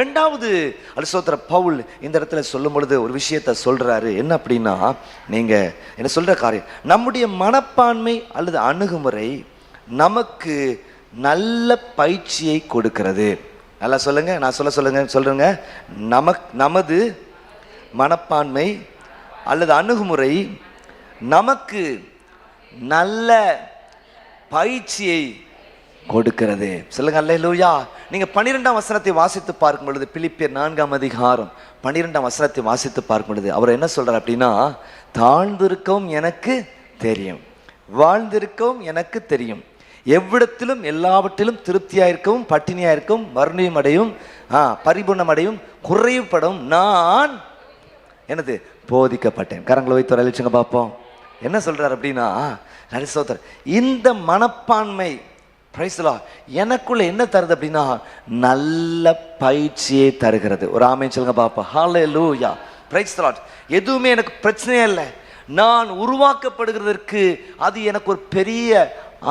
ரெண்டாவது அரிஸ்தோத்திர பவுல் இந்த இடத்துல சொல்லும் பொழுது ஒரு விஷயத்த சொல்றாரு. என்ன அப்படின்னா, நீங்க என்ன சொல்ற காரியம், நம்முடைய மனப்பான்மை அல்லது அணுகுமுறை நமக்கு நல்ல பயிற்சியை கொடுக்கிறது. நல்லா சொல்லுங்க, நான் சொல்றேங்க. நமது மனப்பான்மை அல்லது அணுகுமுறை நமக்கு நல்ல பயிற்சியை கொடுக்கிறது. சொல்லுங்க அல்லேலூயா. நீங்க 12ஆம் வசனத்தை வாசித்து பார்க்கும் பொழுது, பிலிப்பியர் 4ஆம் அதிகாரம் 12ஆம் வசனத்தை வாசித்து பார்க்கும் பொழுது அவர் என்ன சொல்றார் அப்படின்னா, தாழ்ந்திருக்கவும் எனக்கு தெரியும், வாழ்ந்திருக்கவும் எனக்கு தெரியும், எவ்விடத்திலும் எல்லாவற்றிலும் திருப்தியாயிருக்கவும் பட்டினியாயிருக்கவும் மறுபடியும் அடையும் பரிபூர்ணம் அடையும் குறைவுபடும் நான் என்னது போதிக்கப்பட்டேன். கரங்களை வைத்து அழிச்சுங்க பார்ப்போம். என்ன சொல்றார் அப்படின்னா, இந்த மனப்பான்மை எனக்குள்ள என்ன தருது அப்படின்னா நல்ல பயிற்சியை தருகிறது. ஒரு ஆமென் சொல்லுங்க பாப்போம். ஹல்லேலூயா, பிரைஸ் தி லார்ட். எதுவுமே எனக்கு பிரச்சனையே இல்லை, நான் உருவாக்கப்படுகிறதற்கு அது எனக்கு ஒரு பெரிய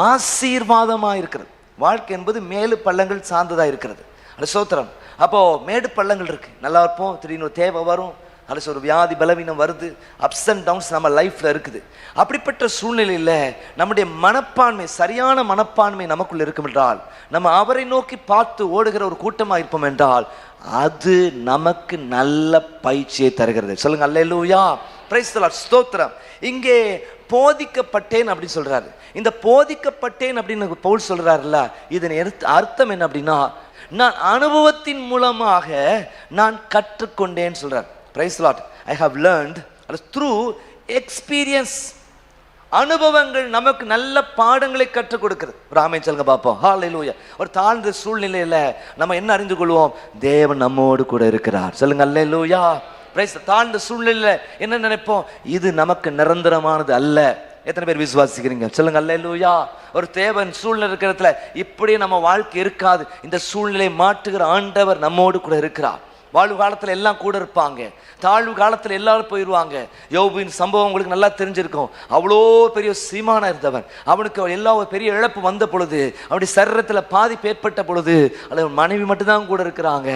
ஆசீர்வாதமாக இருக்கிறது. வாழ்க்கை என்பது மேடு பள்ளங்கள் சார்ந்ததாக இருக்கிறது. அது ஸ்தோத்திரம். அப்போ மேடு பள்ளங்கள் இருக்கு, நல்லா இருப்போம், திடீர்னு தேவை வரும், அல்லது ஒரு வியாதி பலவீனம் வருது, அப்ஸ் அண்ட் டவுன்ஸ் நம்ம லைஃப்ல இருக்குது. அப்படிப்பட்ட சூழ்நிலையில் நம்முடைய மனப்பான்மை, சரியான மனப்பான்மை நமக்குள்ள இருக்கும் என்றால், நம்ம அவரை நோக்கி பார்த்து ஓடுகிற ஒரு கூட்டமாக இருப்போம் என்றால், அது நமக்கு நல்ல பயிற்சியை தருகிறது. சொல்லுங்க அல்லேலூயா, பிரைஸ் தி லார்ட், ஸ்தோத்திரம். இங்கே போதிக்கப்பட்டேன் அப்படின்னு சொல்றாரு. இந்த போதிக்கப்பட்டேன் அப்படின்னு பவுல் சொல்றாருல்ல, இதன் அர்த்தம் என்ன அப்படின்னா, நான் அனுபவத்தின் மூலமாக நான் கற்றுக்கொண்டேன்னு சொல்றார். Praise the Lord. I have learned through experience. அனுபவங்கள் நமக்கு நல்ல பாடங்களை கற்றுக் கொடுக்கிறது. ஒரு ஆமென் சொல்லுங்க பாப்போம். ஹல்லேலூயா. ஒரு தாழ்ந்த சூழ்நிலையில நம்ம என்ன அறிந்து கொள்வோம், தேவன் நம்மோடு கூட இருக்கிறார். சொல்லுங்க அல்லேலூயா. பிரைஸ். தாழ்ந்த சூழ்நிலையில என்ன நினைப்போம், இது நமக்கு நிரந்தரமானது அல்ல. எத்தனை பேர் விசுவாசிக்கிறீங்க? சொல்லுங்க அல்லேலூயா. ஒரு தேவன் சூழ்நிலை இருக்கிறதுல இப்படியே நம்ம வாழ்க்கை இருக்காது. இந்த சூழ்நிலை மாற்றுகிற ஆண்டவர் நம்மோடு கூட இருக்கிறார். வாழ்வு காலத்தில் எல்லாம் கூட இருப்பாங்க, தாழ்வு காலத்தில் எல்லாரும் போயிடுவாங்க. யோபின் சம்பவம் உங்களுக்கு நல்லா தெரிஞ்சிருக்கும். அவ்வளோ பெரிய சீமானா இருந்தவன், அவனுக்கு எல்லா பெரிய இழப்பு வந்த பொழுது, அவனுடைய சரீரத்தில் பாதிப்பு ஏற்பட்ட பொழுது, அல்லது மனைவி மட்டும்தான் கூட இருக்கிறாங்க,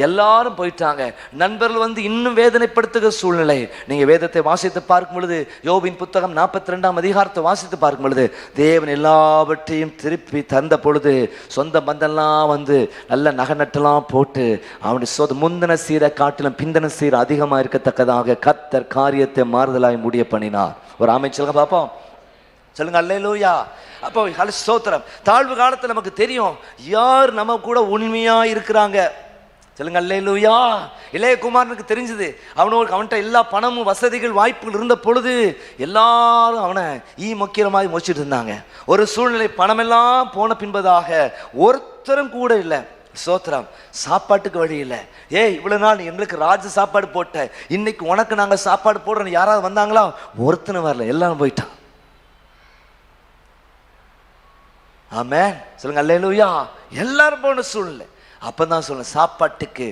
எல்லாரும் போயிட்டாங்க. நண்பர்கள் வந்து இன்னும் வேதனைப்படுத்துகிற சூழ்நிலை. நீங்கள் வேதத்தை வாசித்து பார்க்கும் பொழுது, யோபின் புத்தகம் 42ஆம் அதிகாரத்தை வாசித்து பார்க்கும் பொழுது, தேவன் எல்லாவற்றையும் திருப்பி தந்த பொழுது, சொந்த பந்தெல்லாம் வந்து நல்ல நகநட்டெல்லாம் போட்டு அவனுடைய முந்தின சீரை காட்டிலும் பிந்தன சீர் அதிகமாக இருக்கத்தக்கதாக கர்த்தர் காரியத்தை மாறுதலாய் முடிய பண்ணினார். ஒரு ஆமென் சொல்லுங்க பாப்போம். சொல்லுங்க அல்லேலூயா. அப்போ ஸ்தோத்திரம். தாழ்வு காலத்தில் நமக்கு தெரியும் யார் நம்ம கூட உண்மையா இருக்கிறாங்க. சொல்லுங்க அல்லேலூயா. இளையகுமாரனுக்கு தெரிஞ்சது, அவன்கிட்ட எல்லா பணமும் வசதிகள் வாய்ப்புகள் இருந்த பொழுது எல்லாரும் அவனை மொக்கிரமாக மொச்சிட்டு இருந்தாங்க. ஒரு சூழ்நிலை பணமெல்லாம் போன பின்பதாக ஒருத்தரும் கூட இல்லை. சோத்திரம். சாப்பாட்டுக்கு வழி இல்லை. இவ்வளவு நாள் எங்களுக்கு ராஜ சாப்பாடு போட்ட, இன்னைக்கு உனக்கு நாங்க சாப்பாடு போடுறோம், யாராவது வந்தாங்களா? ஒருத்தனும் வரல, எல்லாரும் போயிட்டான். ஆமென் சொல்லுங்க அல்லேலூயா. எல்லாரும் போன சூழ்நிலை. அப்பதான் சொல்ல சாப்பாட்டுக்கு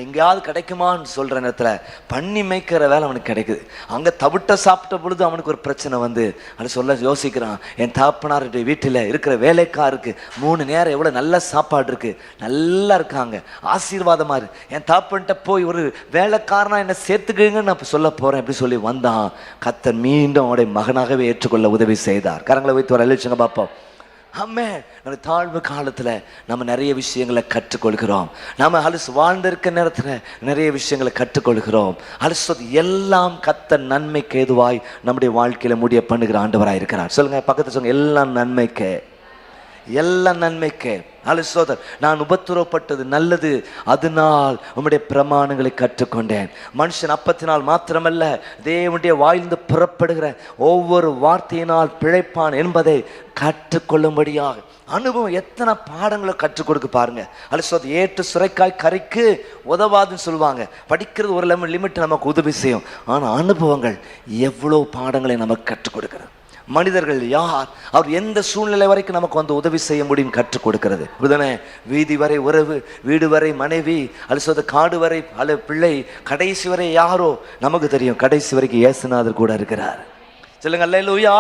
எங்கேயாவது கிடைக்குமான்னு சொல்ற நேரத்தில் பண்ணி மேய்க்கிற வேலை அவனுக்கு கிடைக்குது. அங்கே தவிட்ட சாப்பிட்ட பொழுது அவனுக்கு ஒரு பிரச்சனை வந்து அது சொல்ல யோசிக்கிறான். என் தாப்பனாருடைய வீட்டில் இருக்கிற வேலைக்காருக்கு 3 நேரம் எவ்வளோ நல்ல சாப்பாடு இருக்கு, நல்லா இருக்காங்க, ஆசீர்வாதமா இருக்கு. என் தாப்பன்ட்ட போய் ஒரு வேலைக்காரனா என்னை சேர்த்துக்குங்கன்னு நான் சொல்ல போறேன் அப்படி சொல்லி வந்தான். கர்த்தர் மீண்டும் அவனுடைய மகனாகவே ஏற்றுக்கொள்ள உதவி செய்தார். கரங்களை வைத்து வர அழிச்சுங்க பாப்போம். ஆமென். நம்ம தாழ்வு காலத்துல நம்ம நிறைய விஷயங்களை கற்றுக்கொள்கிறோம். நம்ம அலசு வாழ்ந்திருக்க நேரத்துல நிறைய விஷயங்களை கற்றுக்கொள்கிறோம். அலசு எல்லாம் கர்த்தர் நன்மைக்கு ஏதுவாய் நம்முடைய வாழ்க்கையில முடிய பண்ணுகிற ஆண்டவராய் இருக்கிறார். சொல்லுங்க, பக்கத்துல சொல்லுங்க, எல்லாம் நன்மைக்கு, எல்லாம் நன்மைக்கு. அலசோதர், நான் உபத்திரவப்பட்டது நல்லது, அதனால் உம்முடைய பிரமாணங்களை கற்றுக்கொண்டேன். மனுஷன் அப்பத்தினால் மாத்திரமல்ல, தேவனுடைய வாயிலிருந்து புறப்படுகிற ஒவ்வொரு வார்த்தையினால் பிழைப்பான் என்பதை கற்றுக்கொள்ளும்படியாக. அனுபவம் எத்தனை பாடங்களை கற்றுக் கொடுக்க பாருங்க. அலசோதர், ஏற்று சுரைக்காய் கறிக்கு உதவாதுன்னு சொல்லுவாங்க. படிக்கிறது ஒரு லிமிட் நமக்கு உதவி செய்யும். ஆனால் அனுபவங்கள் எவ்வளோ பாடங்களை நமக்கு கற்றுக் கொடுக்கிறது. மனிதர்கள் யார், அவர் எந்த சூழ்நிலை வரைக்கும் நமக்கு வந்து உதவி செய்ய முடியும் கற்றுக் கொடுக்கிறது. புதனே, வீதி வரை உறவு, வீடு வரை மனைவி, அல்லது காடு வரை அல்ல பிள்ளை, கடைசி வரை யாரோ நமக்கு தெரியும். கடைசி வரைக்கும் இயேசுநாதர் கூட இருக்கிறார். சொல்லுங்க அல்லேலூயா.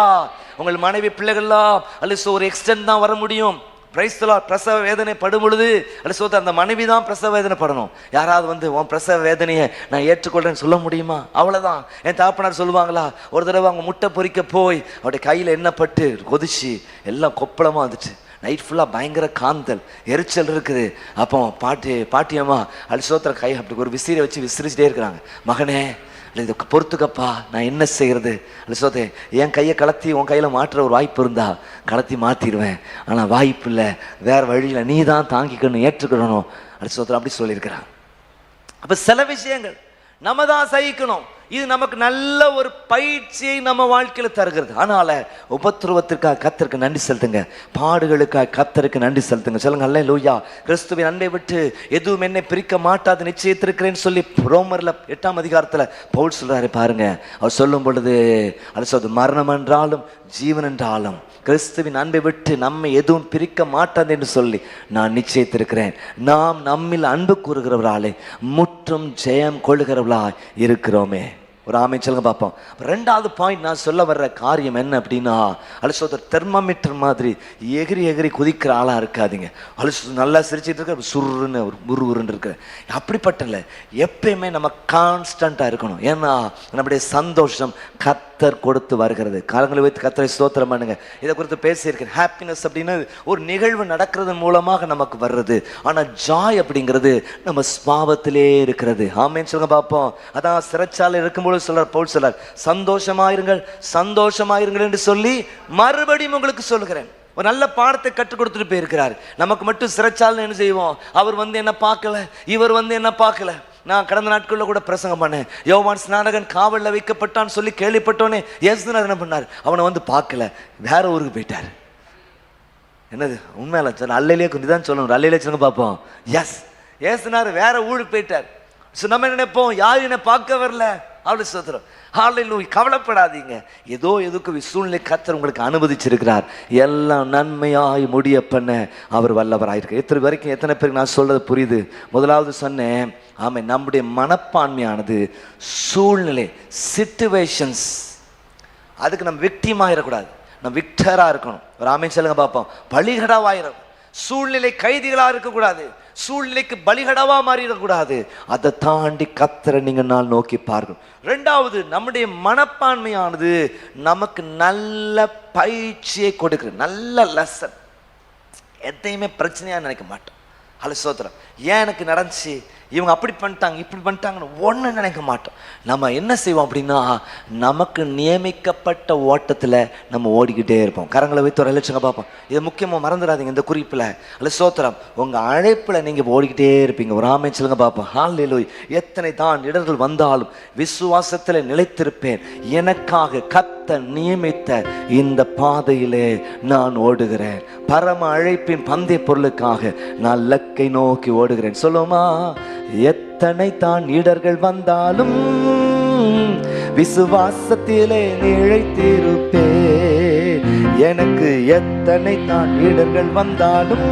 உங்கள் மனைவி பிள்ளைகள்லாம் அல்லது ஒரு எக்ஸ்டென்ட் தான் வர முடியும். Price the Lord. பிரசவ வேதனை படும் பொழுது அல்லது அந்த மனைவி தான் பிரசவ வேதனை படணும். யாராவது வந்து உன் பிரசவ வேதனையை நான் ஏற்றுக்கொள்றேன்னு சொல்ல முடியுமா? அவ்வளோதான். என் தாப்பனார் சொல்லுவாங்களா, ஒரு தடவை அவங்க முட்டை பொறிக்க போய் அவருடைய கையில் எண்ணப்பட்டு கொதிச்சு எல்லாம் கொப்பளமாக வந்துச்சு. நைட் ஃபுல்லாக பயங்கர காந்தல், எரிச்சல் இருக்குது. அப்போ பாட்டியம்மா அல்லது கை அப்படி ஒரு விசிறியை வச்சு விசிறிச்சிட்டே இருக்கிறாங்க. மகனே, இதை பொறுத்துக்கப்பா, நான் என்ன செய்கிறது? அல்லது என் கையை கலத்தி உன் கையில் மாற்றுற ஒரு வாய்ப்பு இருந்தா கலத்தி மாற்றிடுவேன். ஆனால் வாய்ப்பு இல்லை, வேற வழியில் நீ தான் தாங்கிக்கணும், ஏற்றுக்கணும். அல்லது அப்படி சொல்லியிருக்கிறான். அப்போ சில விஷயங்கள் நம்ம தான் சகிக்கணும். இது நமக்கு நல்ல ஒரு பயிற்சியை நம்ம வாழ்க்கையில தருகிறது. அதனால உபத்திரவத்திற்காக கர்த்தருக்கு நன்றி செலுத்துங்க, பாடுகளுக்காக கர்த்தருக்கு நன்றி செலுத்துங்க. சொல்லுங்க அல்லேலூயா. கிறிஸ்துவின் அன்பை விட்டு எதுவும் என்னை பிரிக்க மாட்டாது நிச்சயித்திருக்கிறேன்னு சொல்லி ரோமர்ல 8ஆம் அதிகாரத்துல பவுல் சொல்றாரு பாருங்க. அவர் சொல்லும் பொழுது அது மரணம் என்றாலும் ஜீவன் என்றாலும் கிறிஸ்துவின் அன்பை விட்டு நம்மை எதுவும் பிரிக்க மாட்டாது என்று சொல்லி நான் நிச்சயித்திருக்கிறேன். நாம் நம்மில் அன்பு கூறுகிறவர்களாலே முற்றும் ஜெயம் கொள்ளுகிறவர்களாய் இருக்கிறோமே. ஒரு ஆமென் சொல்லுங்க பார்ப்போம். ரெண்டாவது பாயிண்ட் நான் சொல்ல வர்ற காரியம் என்ன அப்படின்னா, அல்லது தெர்மாமீட்டர் மாதிரி எகிரி எகிரி குதிக்கிற ஆளா இருக்காதீங்க. அல்லது நல்லா சிரிச்சிட்டு இருக்க சுருன்னு உருன்னு இருக்கிற அப்படிப்பட்ட இல்லை. எப்பயுமே நம்ம கான்ஸ்டண்டா இருக்கணும். ஏன்னா நம்முடைய சந்தோஷம் கர்த்தர் கொடுத்து வருகிறது. காலங்களை வைத்து கர்த்தரை ஸ்தோத்திரம் பண்ணுங்க. இதை குறித்து பேசியிருக்கேன். ஹாப்பினஸ் அப்படின்னு ஒரு நிகழ்வு நடக்கிறது மூலமாக நமக்கு வர்றது. ஆனா ஜாய் அப்படிங்கிறது நம்ம ஸ்பாவத்திலே இருக்கிறது. ஆமென் சொல்லுங்க பார்ப்போம். அதான் சிறைச்சாலை இருக்கும்போது சொல்றார் பவுல் சொல்றார், சந்தோஷமாயிருங்கள் சந்தோஷமாயிருங்கள் என்று சொல்லி மறுபடியும் உங்களுக்கு சொல்லுகிறேன். ஒரு நல்ல பாடத்தை கற்றுக் கொடுத்துட்டு போயிருக்கிறார். நமக்கு மட்டும் சிறைச்சாலை என்ன செய்வோம், அவர் வந்து என்ன பார்க்கல, இவர் வந்து என்ன பார்க்கல. நான் கடந்த நாட்களில் கூட பிரசங்கம் பண்ணேன். யோவான் ஸ்நானகன் காவலில் வைக்கப்பட்டான்னு சொல்லி கேள்விப்பட்டோன்னே இயேசுநாதர் என்ன பண்ணார், அவனை வந்து பார்க்கல, வேற ஊருக்கு போயிட்டார். என்னது உண்மையில சொன்ன அல்லையிலே கொஞ்சம் தான் சொல்லணும். அல்லையிலே சொல்லுங்க பார்ப்போம். எஸ், இயேசுநாதர் வேற ஊருக்கு போயிட்டார். நம்ம நினைப்போம், யாரும் என்னை பார்க்க வரல, அவளை சோத்திரம். ஹல்லேலூயா. கவலைப்படாதீங்க. ஏதோ எதுக்கு சூழ்நிலை கர்த்தர் உங்களுக்கு அனுமதிச்சிருக்கிறார். எல்லாம் நன்மையாய் முடிய பண்ண அவர் வல்லவராயிருக்கு. எத்தனை வரைக்கும் எத்தனை பேருக்கு நான் சொல்றது புரியுது? முதலாவது சொன்னேன், ஆமாம், நம்முடைய மனப்பான்மையானது சூழ்நிலை சிச்சுவேஷன்ஸ், அதுக்கு நம்ம விக்டிமாயிடக்கூடாது, நம்ம விக்டராக இருக்கணும். ஒரு ஆமென் சொல்லுங்க பார்ப்போம். பலிகடாவாயிரும். சூழ்நிலை கைதிகளாக இருக்கக்கூடாது, சூழ்நிலைக்கு பலிகடவா மாறிடக்கூடாது. அதை தாண்டி கர்த்தரை நீங்க நாள் நோக்கி பார்க்கணும். ரெண்டாவது, நம்முடைய மனப்பான்மையானது நமக்கு நல்ல பயிற்சியை கொடுக்குறது, நல்ல லெசன். எதையுமே பிரச்சனையா நினைக்க மாட்டோம். சோத்திரம். ஏன் எனக்கு நடந்துச்சு, இவங்க அப்படி பண்ணிட்டாங்க இப்படி பண்ணிட்டாங்கன்னு ஒன்று நினைக்க மாட்டோம். நம்ம என்ன செய்வோம் அப்படின்னா, நமக்கு நியமிக்கப்பட்ட ஓட்டத்தில் நம்ம ஓடிக்கிட்டே இருப்போம். கரங்களை வைத்து ஒரு லட்சங்க பார்ப்போம். இதை முக்கியமாக மறந்துடாதீங்க. இந்த குறிப்பில் அல்ல சோத்திரம், உங்கள் அழைப்பில் நீங்கள் ஓடிக்கிட்டே இருப்பீங்க. ஒரு ஆமென் சொல்லுங்க பார்ப்போம். ஹல்லேலூயா. எத்தனை தான் இடர்கள் வந்தாலும் விசுவாசத்தில் நிலைத்திருப்பேன். எனக்காக கர்த்தர் நியமித்த இந்த பாதையிலே நான் ஓடுகிறேன். பரம அழைப்பின் பந்தய பொருளுக்காக நான் லக்கை நோக்கி ஓடுகிறேன். சொல்லுமா, எத்தனை தான் இடர்கள் வந்தாலும் விசுவாசத்திலே நிலைத்திருப்பேன். எனக்கு எத்தனை தான் இடர்கள் வந்தாலும்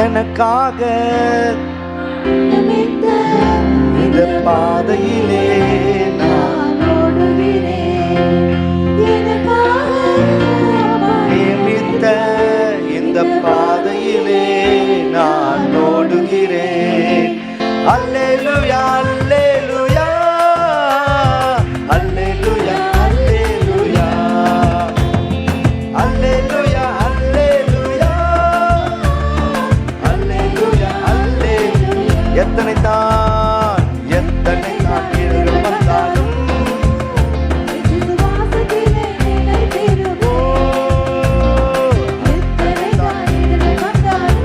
எனக்காக இந்த பாதையிலே நான் ஓடுகிறேன். நியமித்த இந்த பாதையிலே நான் ஓடுகிறேன். அல்லேலூயா அல்லேலூயா அல்லேலூயா. எத்தனை தான் கீழர்கள் வந்தாலும் விசுவாசத்திலே நிலைத்திருப்பேன். எத்தனை தான் இடர்கள் வந்தாலும்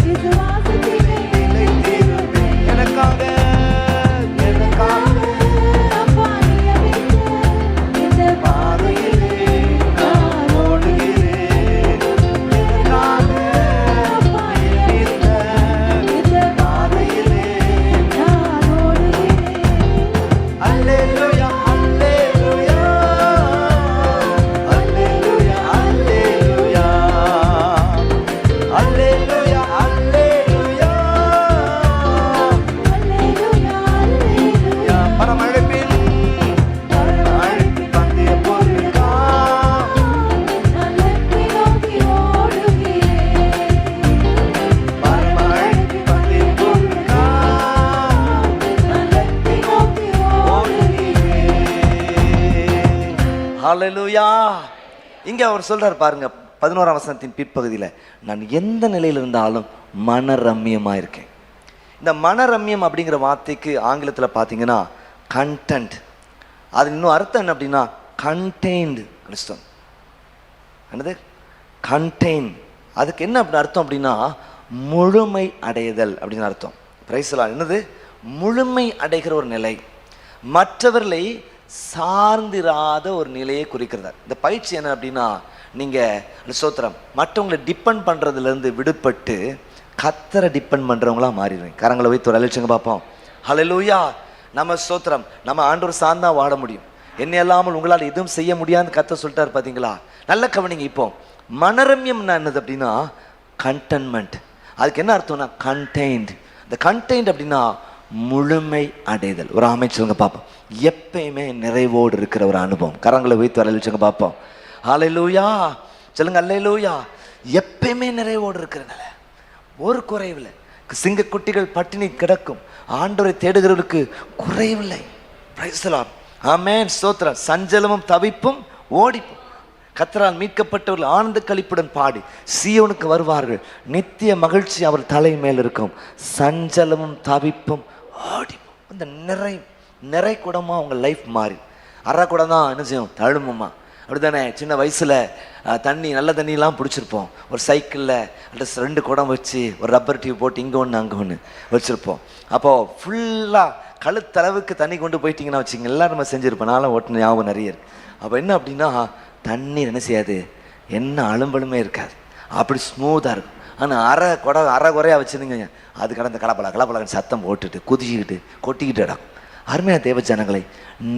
விசுவாசத்திலே நிலைத்திருப்பேன். எனக்காக அப்பா நியமித்த இந்த பாதையிலே நான் ஓடுகிறேன். அப்பா நியமித்த இந்த பாதையிலே நான் ஓடுகிறேன். அல்லேலூயா அல்லேலூயா அல்லேலூயா அல்லேலூயா அல்லேலூயா அல்லேலூயா அல்லேலூயா அல்லேலூயா. பரமழைப்பின் பந்தய பொருளா நான் வெற்றி நோக்கி ஓடுகிறேன். பரமழைப்பின் பந்தய பொருளா நான் வெற்றி நோக்கி ஓடுகிறேன். ஹalleluya. இங்க அவர் சொல்றார் பாருங்க 11ஆம் வசனத்தின் பிற்பகுதியில, நான் எந்த நிலையில் இருந்தாலும் மனரம்யமா இருக்கேன். இந்த மனரம்யம் அப்படிங்கிற வார்த்தைக்கு ஆங்கிலத்தில் பார்த்தீங்கன்னா கண்டென்ட். அது இன்னும் அர்த்தம் என்ன அப்படின்னா கண்டெய்ன்டு கிறிஸ்தவம். என்னது கண்டெய்ன்? அதுக்கு என்ன அப்படி அர்த்தம் அப்படின்னா முழுமை அடைதல் அப்படின்னு அர்த்தம். பிரைஸ்லாம் என்னது? முழுமை அடைகிற ஒரு நிலை, மற்றவர்களை சார்ந்திராத ஒரு நிலையை குறிக்கிறதா. இந்த பயிற்சி என்ன அப்படின்னா, நீங்கள் ஸ்தோத்திரம் மற்றவங்களை டிபெண்ட் பண்ணுறதுலேருந்து விடுபட்டு கத்தரை டிபெண்ட் பண்ணுறவங்களா மாறிடுவீங்க. கரங்களை வைத்து ஒரு அழிச்சுங்க பார்ப்போம். ஹல்லேலூயா. நம்ம ஸ்தோத்திரம் நம்ம ஆண்டவர் சார்ந்தா வாழ முடியும். என்ன இல்லாமல் உங்களால் எதுவும் செய்ய முடியாதுன்னு கத்த சொல்லிட்டாரு பார்த்தீங்களா? நல்ல கவனிங்க. இப்போ மனரம்யம்னா என்னது அப்படின்னா கண்டென்மெண்ட். அதுக்கு என்ன அர்த்தம்னா கண்டெய்ன்டு. இந்த கண்டெய்ன்ட் அப்படின்னா முழுமை அடைதல். ஒரு அமைச்சருங்க பார்ப்போம். எப்பயுமே நிறைவோடு இருக்கிற ஒரு அனுபவம். கரங்களை வைத்து வரலிச்சுங்க பார்ப்போம். ஹல்லேலூயா சொல்லுங்க. அல்லேலூயா. எப்பயுமே நிறைவோடு இருக்கிறனால ஒரு குறைவில்லை. சிங்க குட்டிகள் பட்டினி கிடக்கும், ஆண்டவரை தேடுகிறவர்களுக்கு குறைவில்லை. Praise the Lord. ஆமென். ஸ்தோத்திரம். சஞ்சலமும் தவிப்பும் ஓடிப்போம். கர்த்தரால் மீட்கப்பட்டவர்கள் ஆனந்த களிப்புடன் பாடி சீயோனுக்கு வருவார்கள். நித்திய மகிழ்ச்சி அவர் தலை மேல் இருக்கும். சஞ்சலமும் தவிப்பும் ஓடிப்போம். இந்த நிறை குடமா உங்க லைஃப் மாறி அரை குடம் தான் என்ன செய்யும்? தழுமுமா. அப்படித்தானே? சின்ன வயசுல தண்ணி நல்ல தண்ணியெல்லாம் பிடிச்சிருப்போம். ஒரு சைக்கிளில் அட்லீஸ்ட் 2 குடம் வச்சு ஒரு ரப்பர் டியூப் போட்டு இங்கே ஒன்று அங்கே ஒன்று வச்சுருப்போம். அப்போது ஃபுல்லாக கழுத்தளவுக்கு தண்ணி கொண்டு போயிட்டீங்கன்னா வச்சுங்க, எல்லாம் நம்ம செஞ்சுருப்போம். நானும் ஓட்டுன ஞாபகம் நிறைய இருக்குது. அப்போ என்ன அப்படின்னா தண்ணீர் என்ன செய்யாது, என்ன அலும்பலுமே இருக்காது, அப்படி ஸ்மூத்தாக இருக்கும். ஆனால் அரை குறையாக வச்சுருந்தீங்க, அது கடந்த கலப்பலன்னு சத்தம் போட்டுட்டு குதிச்சுக்கிட்டு கொட்டிக்கிட்டு இடக்கும். அருமையான தேவ ஜனங்களை,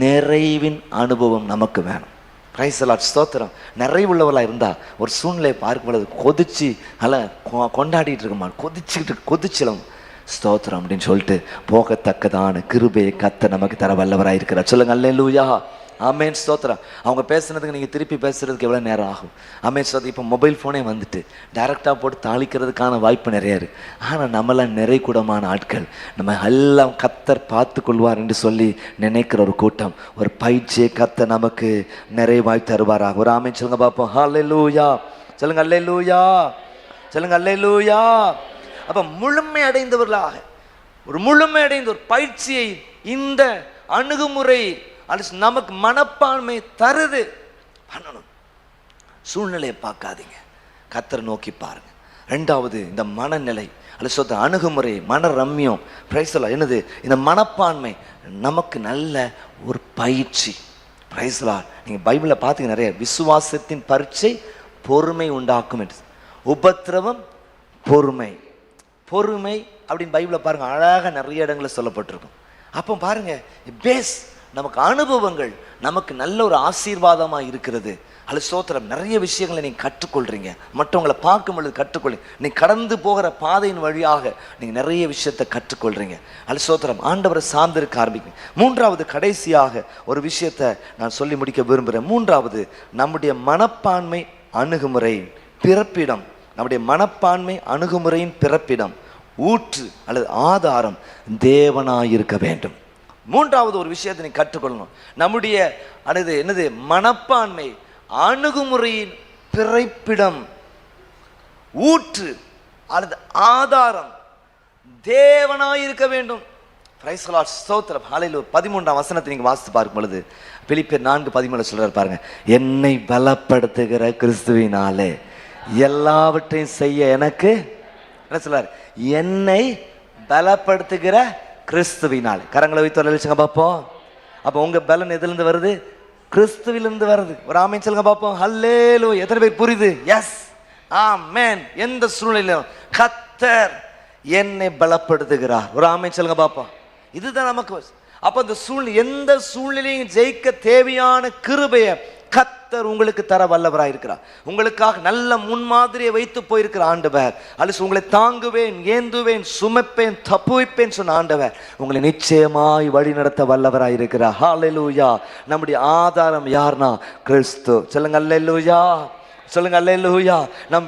நிறைவின் அனுபவம் நமக்கு வேணும். Price the Lord. ஸ்தோத்திரம். நிறைவுள்ளவர்களாக இருந்தால் ஒரு சூழ்நிலையை பார்க்கும் பொழுது கொதிச்சு நல்லா கொண்டாடிட்டு இருக்கமா, கொதிச்சிடும். ஸ்தோத்திரம் அப்படின்னு சொல்லிட்டு போகத்தக்கதான கிருபையை கத்த நமக்கு தர வல்லவராக இருக்கிறார். சொல்லுங்க அல்லேலூயா. ஆமேன். ஸ்தோத்திரம். அவங்க பேசுனதுக்கு நீங்கள் திருப்பி பேசுறதுக்கு எவ்வளோ நேரம் ஆகும்? ஆமேன். ஸ்தோத்திரம். இப்போ மொபைல் ஃபோனே வந்துட்டு டைரெக்டாக போட்டு தாளிக்கிறதுக்கான வாய்ப்பு நிறைய இருக்குது. ஆனால் நம்மளாம் நிறைகுடமான ஆட்கள், நம்ம எல்லாம் கத்தர் பார்த்து கொள்வார் என்று சொல்லி நினைக்கிற ஒரு கூட்டம். ஒரு பயிற்சியை கத்த நமக்கு நிறைவாய் தருவாராக. ஒரு ஆமேன் சொல்லுங்க பார்ப்போம். அல்லேலூயா சொல்லுங்க. அல்லேலூயா சொல்லுங்க. அல்லேலூயா. அப்போ முழுமை அடைந்தவர்களாக ஒரு முழுமை அடைந்த ஒரு பயிற்சியை இந்த அணுகுமுறை அது நமக்கு மனப்பான்மை தருது. பண்ணணும். சூழ்நிலையை பார்க்காதீங்க, கர்த்தரை நோக்கி பாருங்க. 2வது இந்த மனநிலை அல்லது சொந்த அணுகுமுறை, மனரம்யம். பிரைஸ்லா என்னது? இந்த மனப்பான்மை நமக்கு நல்ல ஒரு பயிற்சி. பிரைஸ்லா நீங்கள் பைபிளில் பார்த்தீங்க நிறைய விசுவாசத்தின் பரீட்சை பொறுமை உண்டாக்கும் என்று. உபத்திரவம் பொறுமை. பொறுமை அப்படின்னு பைபிளில் பாருங்க அழகாக நிறைய இடங்களில் சொல்லப்பட்டிருக்கும். அப்போ பாருங்க பேஸ் நமக்கு அனுபவங்கள் நமக்கு நல்ல ஒரு ஆசீர்வாதமாக இருக்கிறது. அல்ல ஸ்தோத்திரம். நிறைய விஷயங்களை நீங்கள் கற்றுக்கொள்கிறீங்க, மற்றவங்களை பார்க்கும் பொழுது கற்றுக்கொள்ளுங்க. நீங்கள் கடந்து போகிற பாதையின் வழியாக நீங்கள் நிறைய விஷயத்தை கற்றுக்கொள்கிறீங்க. அல்ல ஸ்தோத்திரம். ஆண்டவரை சார்ந்திருக்க ஆரம்பிக்கும். 3வது கடைசியாக ஒரு விஷயத்தை நான் சொல்லி முடிக்க விரும்புகிறேன். 3வது நம்முடைய மனப்பான்மை அணுகுமுறை பிறப்பிடம். நம்முடைய மனப்பான்மை அணுகுமுறையின் பிறப்பிடம், ஊற்று அல்லது ஆதாரம் தேவனாயிருக்க வேண்டும். 3வது ஒரு விஷயத்தை நீ கற்றுக்கொள்ளணும். நம்முடைய என்னது மனப்பான்மை அணுகுமுறையின் பிறப்பிடம், ஊற்று அல்லது ஆதாரம் தேவனாய் இருக்க வேண்டும். பிரைஸ் தி லார்ட், ஸ்தோத்திரம், ஹல்லேலூயா. 13ஆம் வசனத்தை நீங்க வாசித்து பார்க்கும் பொழுது பிலிப்பியர் 4:13 சொல்றாரு பாருங்க, என்னை பலப்படுத்துகிற கிறிஸ்துவினாலே எல்லாவற்றையும் செய்ய எனக்கு என்ன சொல்றாரு, என்னை பலப்படுத்துகிற கிறிஸ்துவினாலே. கரங்களை வைத்து வரலிச்சுங்க பார்ப்போம். அப்போ உங்க பலன் எதிலிருந்து வருது? கிறிஸ்துவிலிருந்து வருது. ஒரு ஆமென் சொல்லுங்க பார்ப்போம். ஹல்லேலூயா. எத்தனை பேர் புரியுது? எஸ், ஆமென். எந்த சூழ்நிலையிலும் கர்த்தர் என்னை பலப்படுத்துகிறார். ஒரு ஆமென் சொல்லுங்க பார்ப்போம். இதுதான் நமக்கு. அப்ப இந்த எந்த சூழ்நிலையும் ஜெயிக்க தேவையான கிருபையை கர்த்தர் உங்களுக்கு தர வல்லவராய் இருக்கிறார். உங்களுக்காக நல்ல முன்மாதிரியை வைத்து போயிருக்கிற ஆண்டவர். அல்லது உங்களை தாங்குவேன், ஏந்துவேன், சுமப்பேன், தப்புவிப்பேன் சொன்ன ஆண்டவர் உங்களை நிச்சயமாய் வழி நடத்த வல்லவராய் இருக்கிறார். ஹல்லேலூயா. நம்முடைய ஆதாரம் யார்னா கிறிஸ்து. சொல்லுங்க அல்லேலூயா, சொல்லுங்க அல்லேலூயா. நாம்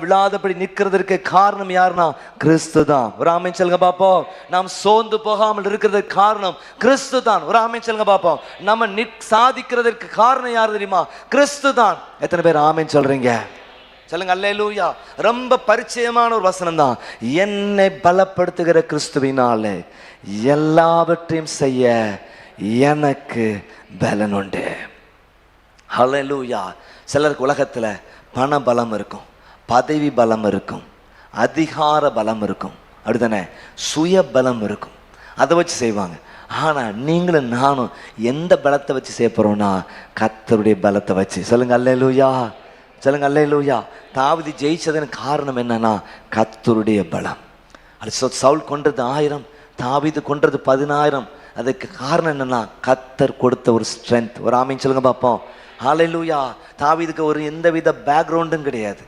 விழாதபடி நிற்கிறதற்கு காரணம் யாருன்னா கிறிஸ்து தான். ஒரு ஆமென் சொல்லுங்க பாப்போம். நாம் சோர்ந்து போகாமல் இருக்கிறதுக்கு காரணம் கிறிஸ்து தான். ஒரு ஆமென் சொல்லுங்க பாப்போம். நம்ம சாதிக்கிறதற்கு காரணம் யாரு தெரியுமா? கிறிஸ்து தான். எத்தனை பேர் ஆமென் சொல்றீங்க? சொல்லுங்க அல்லேலூயா. ரொம்ப பரிச்சயமான ஒரு வசனம் தான். என்னை பலப்படுத்துகிற கிறிஸ்துவினாலே எல்லாவற்றையும் செய்ய எனக்கு பலன் உண்டு. ஹல்லேலூயா. சிலருக்கு உலகத்தில் பண பலம் இருக்கும், பதவி பலம் இருக்கும், அதிகார பலம் இருக்கும், அப்படித்தானே, சுய பலம் இருக்கும். அதை வச்சு செய்வாங்க. ஆனால் நீங்களும் நானும் எந்த பலத்தை வச்சு செய்ய போகிறோம்னா கர்த்தருடைய பலத்தை வச்சு. சொல்லுங்க அல்லேலூயா, சொல்லுங்க அல்லேலூயா. தாவீது ஜெயிச்சதற்கு காரணம் என்னன்னா கர்த்தருடைய பலம். அது சவுல் கொன்றது 1000, தாவீது கொன்றது 10000. அதுக்கு காரணம் என்னன்னா கர்த்தர் கொடுத்த ஒரு ஸ்ட்ரென்த். ஒரு ஆமென் சொல்லுங்க பார்ப்போம். ஹல்லேலூயா. தாவீதுக்கு ஒரு எந்தவித பேக்ரவுண்டும் கிடையாது.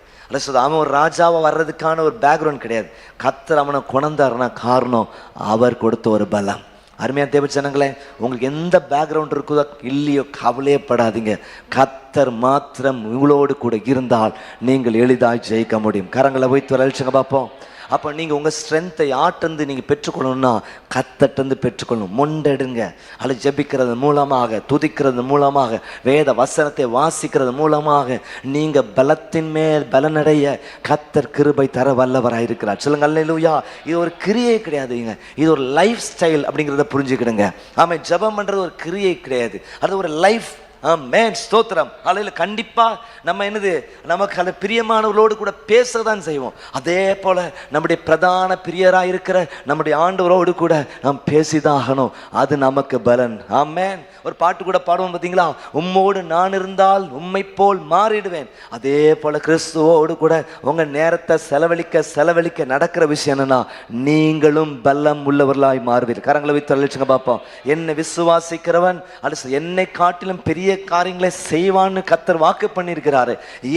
அவன் ஒரு ராஜாவை வர்றதுக்கான ஒரு பேக்ரவுண்ட் கிடையாது. கர்த்தர் அவனை கொண்டாருன்னா காரணம் அவர் கொடுத்த ஒரு பலம். அருமையான தேவ ஜனங்களே, உங்களுக்கு எந்த பேக்ரவுண்ட் இருக்குதோ இல்லையோ கவலையப்படாதீங்க. கர்த்தர் மாத்திரம் உங்களோடு கூட இருந்தால் நீங்கள் எளிதாய் ஜெயிக்க முடியும். கரங்களை வைத்து வரலிச்சுங்க பார்ப்போம். அப்போ நீங்கள் உங்கள் ஸ்ட்ரென்த்தை ஆட்டந்து நீங்கள் பெற்றுக்கொள்ளணும்னா கர்த்தர்ட்டந்து பெற்றுக்கொள்ளணும். முண்டெடுங்க. அல்லது ஜெபிக்கிறது மூலமாக, துதிக்கிறது மூலமாக, வேத வசனத்தை வாசிக்கிறது மூலமாக நீங்கள் பலத்தின் மேல் பலனடைய கர்த்தர் கிருபை தர வல்லவராக இருக்கிறார். சொல்லுங்க அல்லேலூயா. இது ஒரு கிரியை கிடையாதுங்க, இது ஒரு லைஃப் ஸ்டைல் அப்படிங்கிறத புரிஞ்சுக்கிடுங்க. ஆமாம், ஜெபம் பண்ணுறது ஒரு கிரியை கிடையாது, அது ஒரு லைஃப். ஆமென், ஸ்தோத்திரம். அல்லேலூயா. கண்டிப்பா நம்ம என்னது, நமக்கு அந்த பிரியமானவர்களோடு கூட பேசதான் செய்வோம். அதே போல நம்முடைய பிரதான பிரியராக இருக்கிற நம்முடைய ஆண்டவரோடு கூட நாம் பேசிதான் ஆகணும். அது நமக்கு பலன். ஆமென். ஒரு பாட்டு கூட பாடுவோம் பார்த்தீங்களா, உம்மோடு நான் இருந்தால் உம்மை போல் மாறிடுவேன். அதே போல கிறிஸ்துவோடு கூட உங்க நேரத்தை செலவழிக்க நடக்கிற விஷயம் என்னன்னா நீங்களும் பலம் உள்ளவர்களாய் மாறுவீர்கள். கரங்களை வைத்து அழிச்சுங்க பார்ப்போம். என்னை விசுவாசிக்கிறவன் அல்லது என்னை காட்டிலும் பெரிய காரியங்களை செய்வான்னு கர்த்தர் வாக்கு பண்ணியிருக்கிறாரு.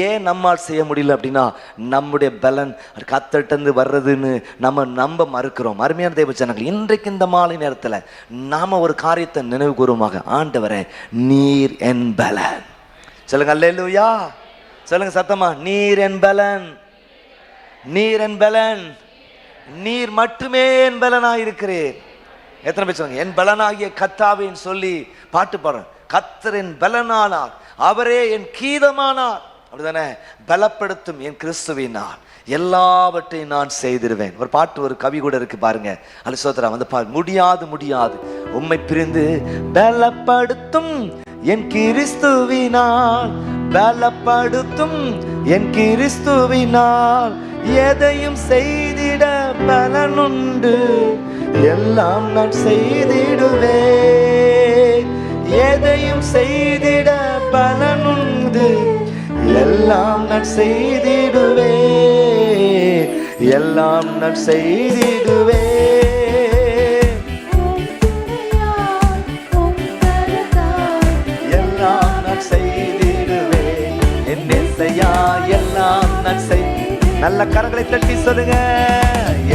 ஏன் நம்மால் செய்ய முடியல அப்படின்னா நம்முடைய பலன் கர்த்தர்ட்டந்து வர்றதுன்னு நம்ம நம்ப மறுக்கிறோம். அருமையான தேவ ஜனங்கள், இன்றைக்கு இந்த மாலை நேரத்தில் நாம ஒரு காரியத்தை நினைவு கூறுமாக, ஆண்டவரே நீர் என் பலன். சொல்லுங்க அல்லேலூயா. சொல்லுங்க சத்தமா, நீர் என் பலன், நீர் என் பலன், நீர் மட்டுமே என் பலனாக இருக்கிறேன். எத்தனை பேர் சொல்லுங்க என் பலனாகிய கர்த்தாவேன்னு சொல்லி பாட்டு பாடுறேன். கர்த்தரின் பலனானார், அவரே என் கீதமானார். அப்படிதானே, பலப்படுத்தும் என் கிறிஸ்துவினார் எல்லாவற்றையும் நான் செய்திருவேன். ஒரு பாட்டு, ஒரு கவி கூட இருக்கு பாருங்க. அது சோதரா வந்து முடியாது உம்மை பிரிந்து பலப்படுத்தும் என் கிறிஸ்துவினால், பலப்படுத்தும் என் கிறிஸ்துவினால் எதையும் செய்திட பலனுண்டு, எல்லாம் நான் செய்திடுவேன். எதையும் செய்திட பலனுண்டு, எல்லாம் நான் செய்திடுவேன், எல்லாம் நான் செய்திடுவேன், எல்லாம் நான் செய்திடுவேன். என் இசையா எல்லாம் நான் நல்ல கரங்களை தட்டி சொல்லுங்க,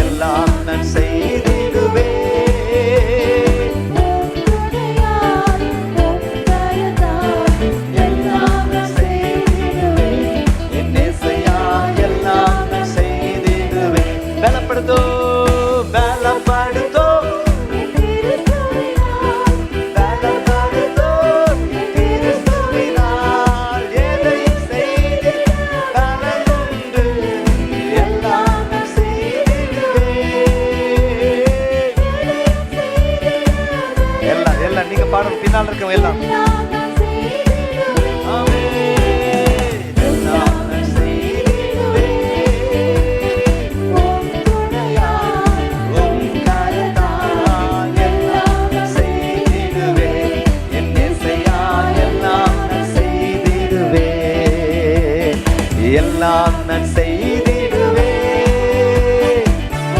எல்லாம் நான் செய்திடுவேன். பாடல் பின்னால் இருக்கவங்க எல்லாம் எல்லாம் நான் செய்திடுவேன். ஆமென். எல்லாம் நான் செய்திடுவேன். உம் துணையால், உம் கரத்தால் எல்லாம் நான் செய்திடுவேன். என் இயேசையா எல்லாம் நான் செய்திடுவேன். எல்லாம் நான் செய்திடுவேன்.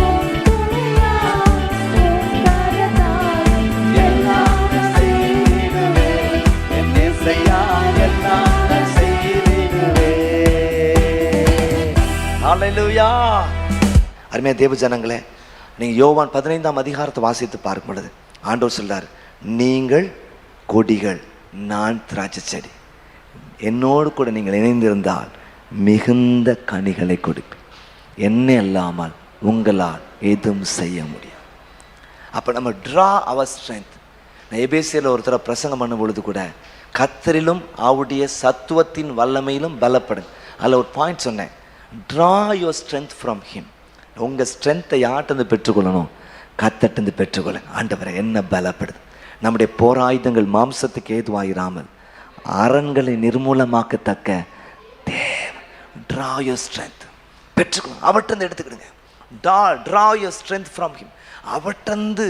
உம் துணையால், உம் கரத்தால் எல்லாம் நான் செய்திடுவேன். என் இயேசையா எல்லாம் நான் செய்திடுவேன். ஹல்லேலூயா. அருமையா தேவ ஜனங்களே, நீங்க யோவான் 15ஆம் அதிகாரத்தை வாசித்து பார்க்கும் பொழுது ஆண்டவர் சொல்றார், நீங்கள் கொடிகள், நான் திராட்சை செடி. என்னோடு கூட நீங்கள் இணைந்திருந்தால் மிகுந்த கனிகளை கொடுப்பேன். என்ன இல்லாமல் உங்களால் எதுவும் செய்ய முடியும். அப்போ நம்ம ட்ரா அவர் ஸ்ட்ரென்த். நான் எபேசியில் ஒருத்தர பிரசங்கம் பண்ணும் பொழுது கூட கர்த்தரிலும் அவருடைய சத்துவத்தின் வல்லமையிலும் பலப்படும். அதில் ஒரு பாயிண்ட் சொன்னேன், draw your strength from him. உங்கள் ஸ்ட்ரென்த்தை யார்கிட்ட பெற்றுக்கொள்ளணும்? கர்த்தர்கிட்ட பெற்றுக்கொள்ளுங்க. ஆண்டவரை என்ன பலப்படுது. நம்முடைய போராயுதங்கள் மாம்சத்துக்கு ஏதுவாயிராமல் அரண்களை நிர்மூலமாக்கத்தக்க ட்ரா யுவர் ஸ்ட்ரென்த் பெற்றுக்கணும். அவர்கிட்ட எடுத்துக்கிடுங்க. Draw your strength from him. அவர்கிட்ட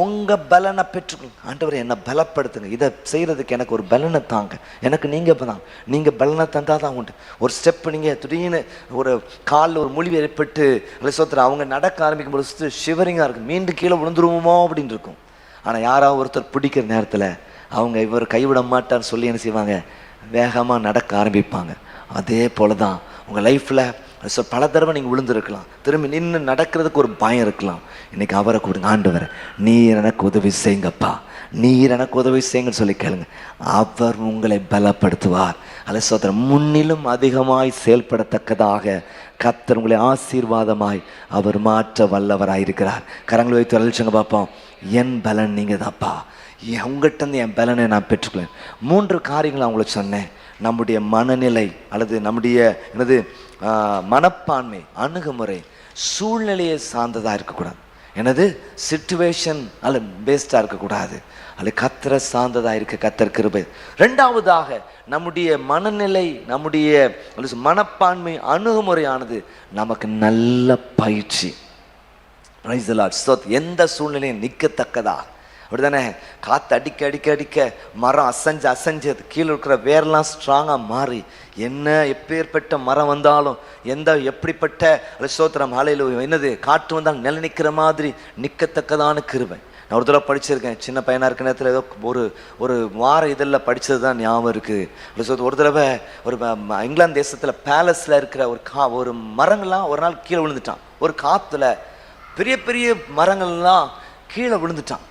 உங்கள் பலனை பெற்றுக்கணும். ஆண்டவரை என்ன பலப்படுத்துங்க. இதை செய்கிறதுக்கு எனக்கு ஒரு பலனை தாங்க. எனக்கு நீங்கள் தான், நீங்கள் பலனை தந்தால் தான் உண்டு. ஒரு ஸ்டெப்பு நீங்கள் திடீர்னு ஒரு காலில் ஒரு முழிவு ஏற்பட்டு இல்லை சோத்திர அவங்க நடக்க ஆரம்பிக்கும் பொழுது ஷிவரிங்காக இருக்கும். மீண்டும் கீழே விழுந்துருவோமோ அப்படின்னு இருக்கும். ஆனால் யாராவது ஒருத்தர் பிடிக்கிற நேரத்தில் அவங்க இவர் கைவிட மாட்டான்னு சொல்லி என்ன செய்வாங்க? வேகமாக நடக்க ஆரம்பிப்பாங்க. அதே போல தான் உங்கள் லைஃப்பில் பல தடவை நீங்கள் விழுந்துருக்கலாம். திரும்பி நின்று நடக்கிறதுக்கு ஒரு பயம் இருக்கலாம். இன்றைக்கி அவரை கொடுங்க. ஆண்டவரை நீர் எனக்கு உதவி செய்யுங்கப்பா, நீர் எனக்கு உதவி செய்யுங்கன்னு சொல்லி கேளுங்க. அவர் உங்களை பலப்படுத்துவார். அல்ல சோதரன் முன்னிலும் அதிகமாய் செயல்படத்தக்கதாக கர்த்தர் உங்களை ஆசீர்வாதமாய் அவர் மாற்ற வல்லவராயிருக்கிறார். கரங்களை வைத்து அழிச்சுங்க பார்ப்போம். என் பலன் நீங்கள் தான்ப்பா, உங்கள்கிட்ட என் பலனை நான் பெற்றுக்கொள்ளேன். 3 காரியங்கள் அவங்கள சொன்னேன். நம்முடைய மனநிலை அல்லது நம்முடைய என்னது மனப்பான்மை, அணுகுமுறை சூழ்நிலையை சார்ந்ததாக இருக்கக்கூடாது. எனது சிச்சுவேஷன் அல்ல பேஸ்டாக இருக்கக்கூடாது. அல்ல கர்த்தரை சார்ந்ததாக இருக்க கர்த்தர் கிருபை. 2வதாக நம்முடைய மனநிலை, நம்முடைய மனப்பான்மை, அணுகுமுறையானது நமக்கு நல்ல பயிற்சி. Price the Lord. எந்த சூழ்நிலையும் நிற்கத்தக்கதா அப்படி தானே? காற்று அடிக்க அடிக்க அடிக்க மரம் அசைஞ்சு அது கீழே இருக்கிற வேரெல்லாம் ஸ்ட்ராங்காக மாறி என்ன எப்பேற்பட்ட மரம் வந்தாலும் எப்படிப்பட்ட ஸ்தோத்திரம் ஹல்லேலூயா என்னது காற்று வந்தாலும் நில நிற்கிற மாதிரி நிற்கத்தக்கதான கிருபை. நான் ஒரு தடவை படிச்சிருக்கேன். சின்ன பையனாக இருக்கிற நேரத்தில் ஏதோ ஒரு வார இதழில் படித்தது தான் ஞாபகம் இருக்குது. ஒரு தடவை ஒரு இங்கிலாந்து தேசத்தில் பேலஸில் இருக்கிற ஒரு மரங்கள்லாம் ஒரு நாள் கீழே விழுந்துட்டான். ஒரு காற்றுல பெரிய பெரிய மரங்கள்லாம் கீழே விழுந்துட்டான்.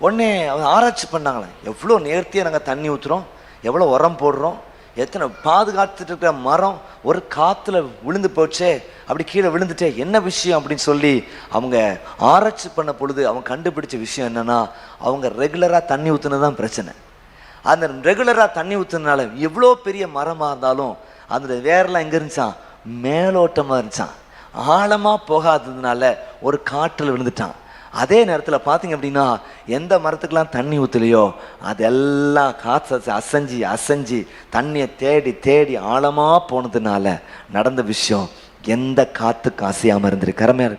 உடனே அவங்க ஆராய்ச்சி பண்ணாங்களேன், எவ்வளோ நேர்த்தியாக நாங்கள் தண்ணி ஊற்றுறோம், எவ்வளோ உரம் போடுறோம், எத்தனை பாதுகாத்துட்டு இருக்கிற மரம் ஒரு காற்றுல விழுந்து போச்சே, அப்படி கீழே விழுந்துட்டே என்ன விஷயம் அப்படின்னு சொல்லி அவங்க ஆராய்ச்சி பண்ண பொழுது அவங்க கண்டுபிடிச்ச விஷயம் என்னென்னா, அவங்க ரெகுலராக தண்ணி ஊற்றுனது தான் பிரச்சனை. அந்த ரெகுலராக தண்ணி ஊற்றுனால எவ்வளோ பெரிய மரமாக இருந்தாலும் அந்த வேரெல்லாம் எங்கே இருந்துச்சான்? மேலோட்டமாக இருந்துச்சான். ஆழமாக போகாததுனால ஒரு காற்றில் விழுந்துட்டான். அதே நேரத்தில் பார்த்தீங்க அப்படின்னா எந்த மரத்துக்கெல்லாம் தண்ணி ஊற்றலையோ அதெல்லாம் காற்று அசைஞ்சு தண்ணியை தேடி தேடி ஆழமாக போனதுனால நடந்த விஷயம் எந்த காற்றுக்கு அசையாமல் இருந்துரு.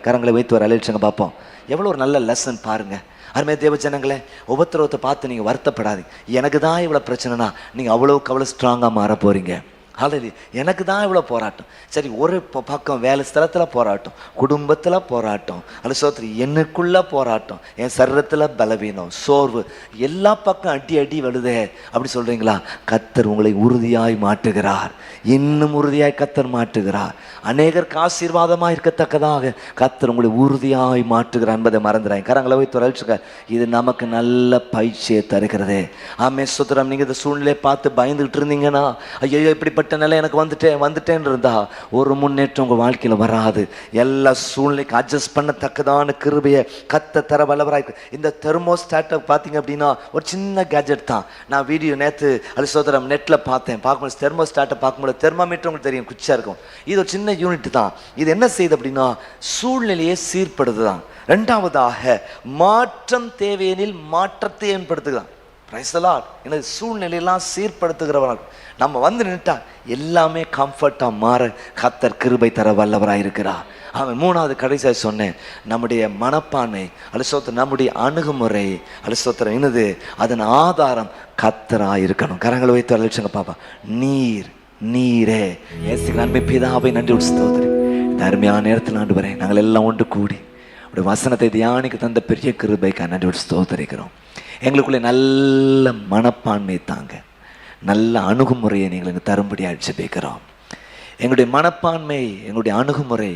கரங்களை வைத்து ஒரு அழிச்சங்க பார்ப்போம். எவ்வளோ ஒரு நல்ல லெசன் பாருங்கள். அருமையா தேவ ஜனங்களே, உபத்திரவத்தை பார்த்து நீங்கள் வருத்தப்படாதீங்க. எனக்கு தான் இவ்வளோ பிரச்சனைனா நீங்கள் அவ்வளோ ஸ்ட்ராங்காக மாற போகிறீங்க. அல்லது எனக்கு தான் இவ்வளோ போராட்டம். சரி, ஒரு பக்கம் வேலை ஸ்தலத்தில் போராட்டம், குடும்பத்தில் போராட்டம், அல்ல சோத்திரி எனக்குள்ள போராட்டம், என் சரீரத்தில் பலவீனம், சோர்வு, எல்லா பக்கம் அடி வருதே அப்படி சொல்கிறீங்களா? கர்த்தர் உங்களை உறுதியாய் மாட்டுகிறார். இன்னும் உறுதியாய் கர்த்தர் மாட்டுகிறார். அநேகருக்கு ஆசீர்வாதமாக இருக்கத்தக்கதாக கர்த்தர் உங்களை உறுதியாய் மாட்டுகிறார் என்பதை மறந்துறாங்க. கரங்களை வைத்து அழைச்சுக்க. இது நமக்கு நல்ல பயிற்சியை தருகிறதே. ஆமே சுத்திரம். நீங்கள் இந்த சூழ்நிலையை பார்த்து பயந்துகிட்டு இருந்தீங்கன்னா, ஐயோ இப்படிப்பட்ட நிலை எனக்கு வந்துட்டேன் இருந்தா ஒரு முன்னேற்றம் உங்கள் வாழ்க்கையில் வராது. எல்லா சூழ்நிலைக்கு அட்ஜஸ்ட் பண்ணத்தக்கதான கிருபையை கர்த்தர் தர வல்லவராய். இந்த தெர்மோஸ்டாட்டை பார்த்தீங்க அப்படின்னா ஒரு சின்ன கேஜெட் தான். நான் வீடியோ நேற்று அது சோதரம் நெட்டில் பார்க்கும்போது தெர்மோஸ்டாட்டை பார்க்கும்போது தெர்மாமீட்டர் உங்களுக்கு தெரியும், குச்சியாக இருக்கும். இது ஒரு சின்ன யூனிட் தான். இது என்ன செய்யுது அப்படின்னா சூழ்நிலையை சீர்படுத்துதான். 2வதாக மாற்றம் தேவையெனில் மாற்றத்தை ஏற்படுத்துதான். Price the Lord. எனது சூழ்நிலையெல்லாம் சீர்படுத்துகிறவர்கள் நம்ம வந்து நின்றுட்டா எல்லாமே கம்ஃபர்ட்டாக மாற கர்த்தர் கிருபை தர வல்லவராக இருக்கிறார். அவன் மூணாவது கடைசியாக சொன்னேன், நம்முடைய மனப்பான்மை அலுசோத்திரம், நம்முடைய அணுகுமுறை அலுசோத்திரம் என்னது, அதன் ஆதாரம் கர்த்தராக இருக்கணும். கரங்களை வைத்து அழைச்சங்க பாப்பா. நீரே ஏசுகிற அன்பை பிதாவை நன்றி ஸ்தோத்திரி. இந்த அருமையான நேரத்தில் ஆண்டு வரேன் நாங்கள் எல்லாம் ஒன்று கூடி அப்படி வசனத்தை தியானிக்க தந்த பெரிய கிருபைக்காக நன்றி ஸ்தோத்திரிக்கிறோம். எங்களுக்குள்ளே நல்ல மனப்பான்மை தாங்க, நல்ல அணுகுமுறையை நீங்கள் எங்களுக்கு தரும்படி ஜெபிக்கிறோம். எங்களுடைய மனப்பான்மை, எங்களுடைய அணுகுமுறை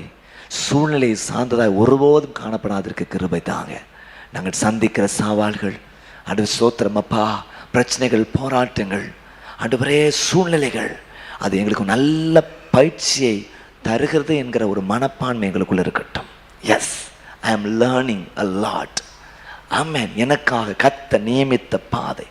சூழ்நிலையை சார்ந்ததாக ஒருபோதும் காணப்படாதற்கு கிருபை தாங்க. நாங்கள் சந்திக்கிற சவால்கள் ஆண்டவரே ஸ்தோத்திரம் அப்பா, பிரச்சனைகள், போராட்டங்கள் ஆண்டவரே, சூழ்நிலைகள், அது எங்களுக்கு நல்ல பயிற்சியை தருகிறது என்கிற ஒரு மனப்பான்மை எங்களுக்குள்ள இருக்கட்டும். எஸ், ஐ ஆம் லேர்னிங் அ லாட். ஆமென். எனக்காக கர்த்தர் நியமித்த பாதை,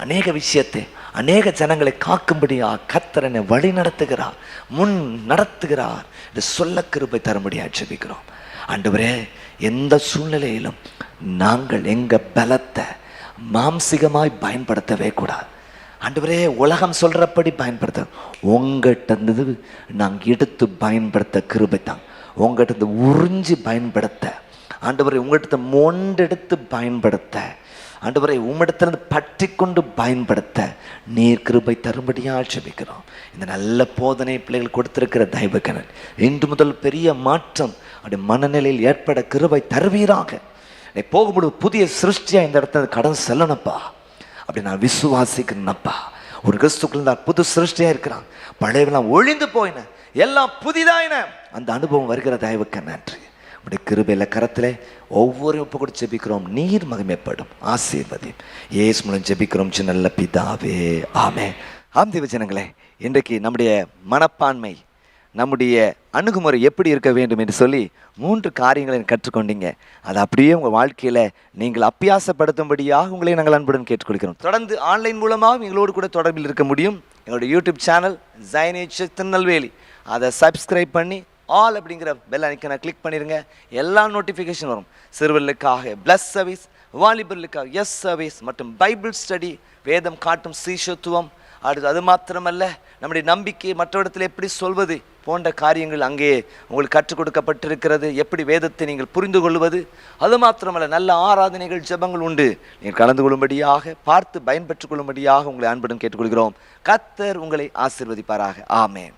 அநேக விஷயத்தை, அநேக ஜனங்களை காக்கும்படியாக கர்த்தர் என்னை வழி நடத்துகிறார், முன் நடத்துகிறார் என்று சொல்ல கிருபை தரும்படியாக ஜெபிக்கிறோம். ஆண்டவரே, எந்த சூழ்நிலையிலும் நாங்கள் எங்கள் பலத்தை மாம்சிகமாய் பயன்படுத்தவே கூடாது. ஆண்டவரே, உலகம் சொல்கிறபடி பயன்படுத்த உங்கள்கிட்ட நாங்கள் எடுத்து பயன்படுத்த கிருபை தான். உங்கள்கிட்ட உறிஞ்சி பயன்படுத்த ஆண்டவரை, உங்கள்கிட்ட மொண்டெடுத்து பயன்படுத்த ஆண்டவரை, உம்மிடத்திலிருந்து பற்றி கொண்டு பயன்படுத்த நீர் கிருபை தரும்படியாக ஜெபிக்கிறோம். இந்த நல்ல போதனை பிள்ளைகள் கொடுத்திருக்கிற தெய்வக்கணன் இன்று முதல் பெரிய மாற்றம் அப்படி மனநிலையில் ஏற்பட கிருபை தருவீராக. போகும்போது புதிய சிருஷ்டியாக இந்த இடத்துல கடன் செல்லணப்பா அப்படி நான் விசுவாசிக்கிறேன்னப்பா. ஒரு கிறிஸ்துக்குள்ள புது சிருஷ்டியாக இருக்கிறான், பழையவெல்லாம் ஒழிந்து போயின, எல்லாம் புதிதாயின. அந்த அனுபவம் வருகிற தயவுக்கு நன்றி. உடைய கிருபையில் கரத்தில் ஒவ்வொரு ஒப்பு கூட ஜெபிக்கிறோம். நீர் மகிமைப்படும், ஆசீர்வதி இயேசு மூலம் ஜெபிக்கிறோம் நல்ல பிதாவே, ஆமென். ஆம் தேவ ஜனங்களே, இன்றைக்கு நம்முடைய மனப்பான்மை, நம்முடைய அணுகுமுறை எப்படி இருக்க வேண்டும் என்று சொல்லி 3 காரியங்களை கற்றுக்கொண்டீங்க. அது அப்படியே உங்கள் வாழ்க்கையில் நீங்கள் அப்பியாசப்படுத்தும்படியாக உங்களை நாங்கள் அன்புடன் கேட்டுக்கொள்கிறோம். தொடர்ந்து ஆன்லைன் மூலமாக எங்களோடு கூட தொடர்பில் இருக்க முடியும். எங்களுடைய யூடியூப் சேனல் ஜைனேஜ் திருநெல்வேலி, அதை சப்ஸ்கிரைப் பண்ணி ஆல் அப்படிங்கிற பெல் ஐக்கனை கிளிக் பண்ணிடுங்க. எல்லா நோட்டிஃபிகேஷன் வரும். சிறுவர்களுக்காக பிளஸ் சர்வீஸ், வாலிபர்களுக்காக எஸ் சர்வீஸ் மற்றும் பைபிள் ஸ்டடி, வேதம் காட்டும் சீஷத்துவம், அடுத்து அது மாத்திரமல்ல நம்முடைய நம்பிக்கை மற்றவரிடத்தில் எப்படி சொல்வது போன்ற காரியங்கள் அங்கே உங்களுக்கு கற்றுக் கொடுக்கப்பட்டிருக்கிறது. எப்படி வேதத்தை நீங்கள் புரிந்து கொள்வது, அது மாத்திரமல்ல நல்ல ஆராதனைகள், ஜெபங்கள் உண்டு. நீங்கள் கலந்து கொள்ளும்படியாக, பார்த்து பயன்பெற்றுக் கொள்ளும்படியாக உங்களை அன்புடன் கேட்டுக்கொள்கிறோம். கர்த்தர் உங்களை ஆசீர்வதிப்பாராக. ஆமென்.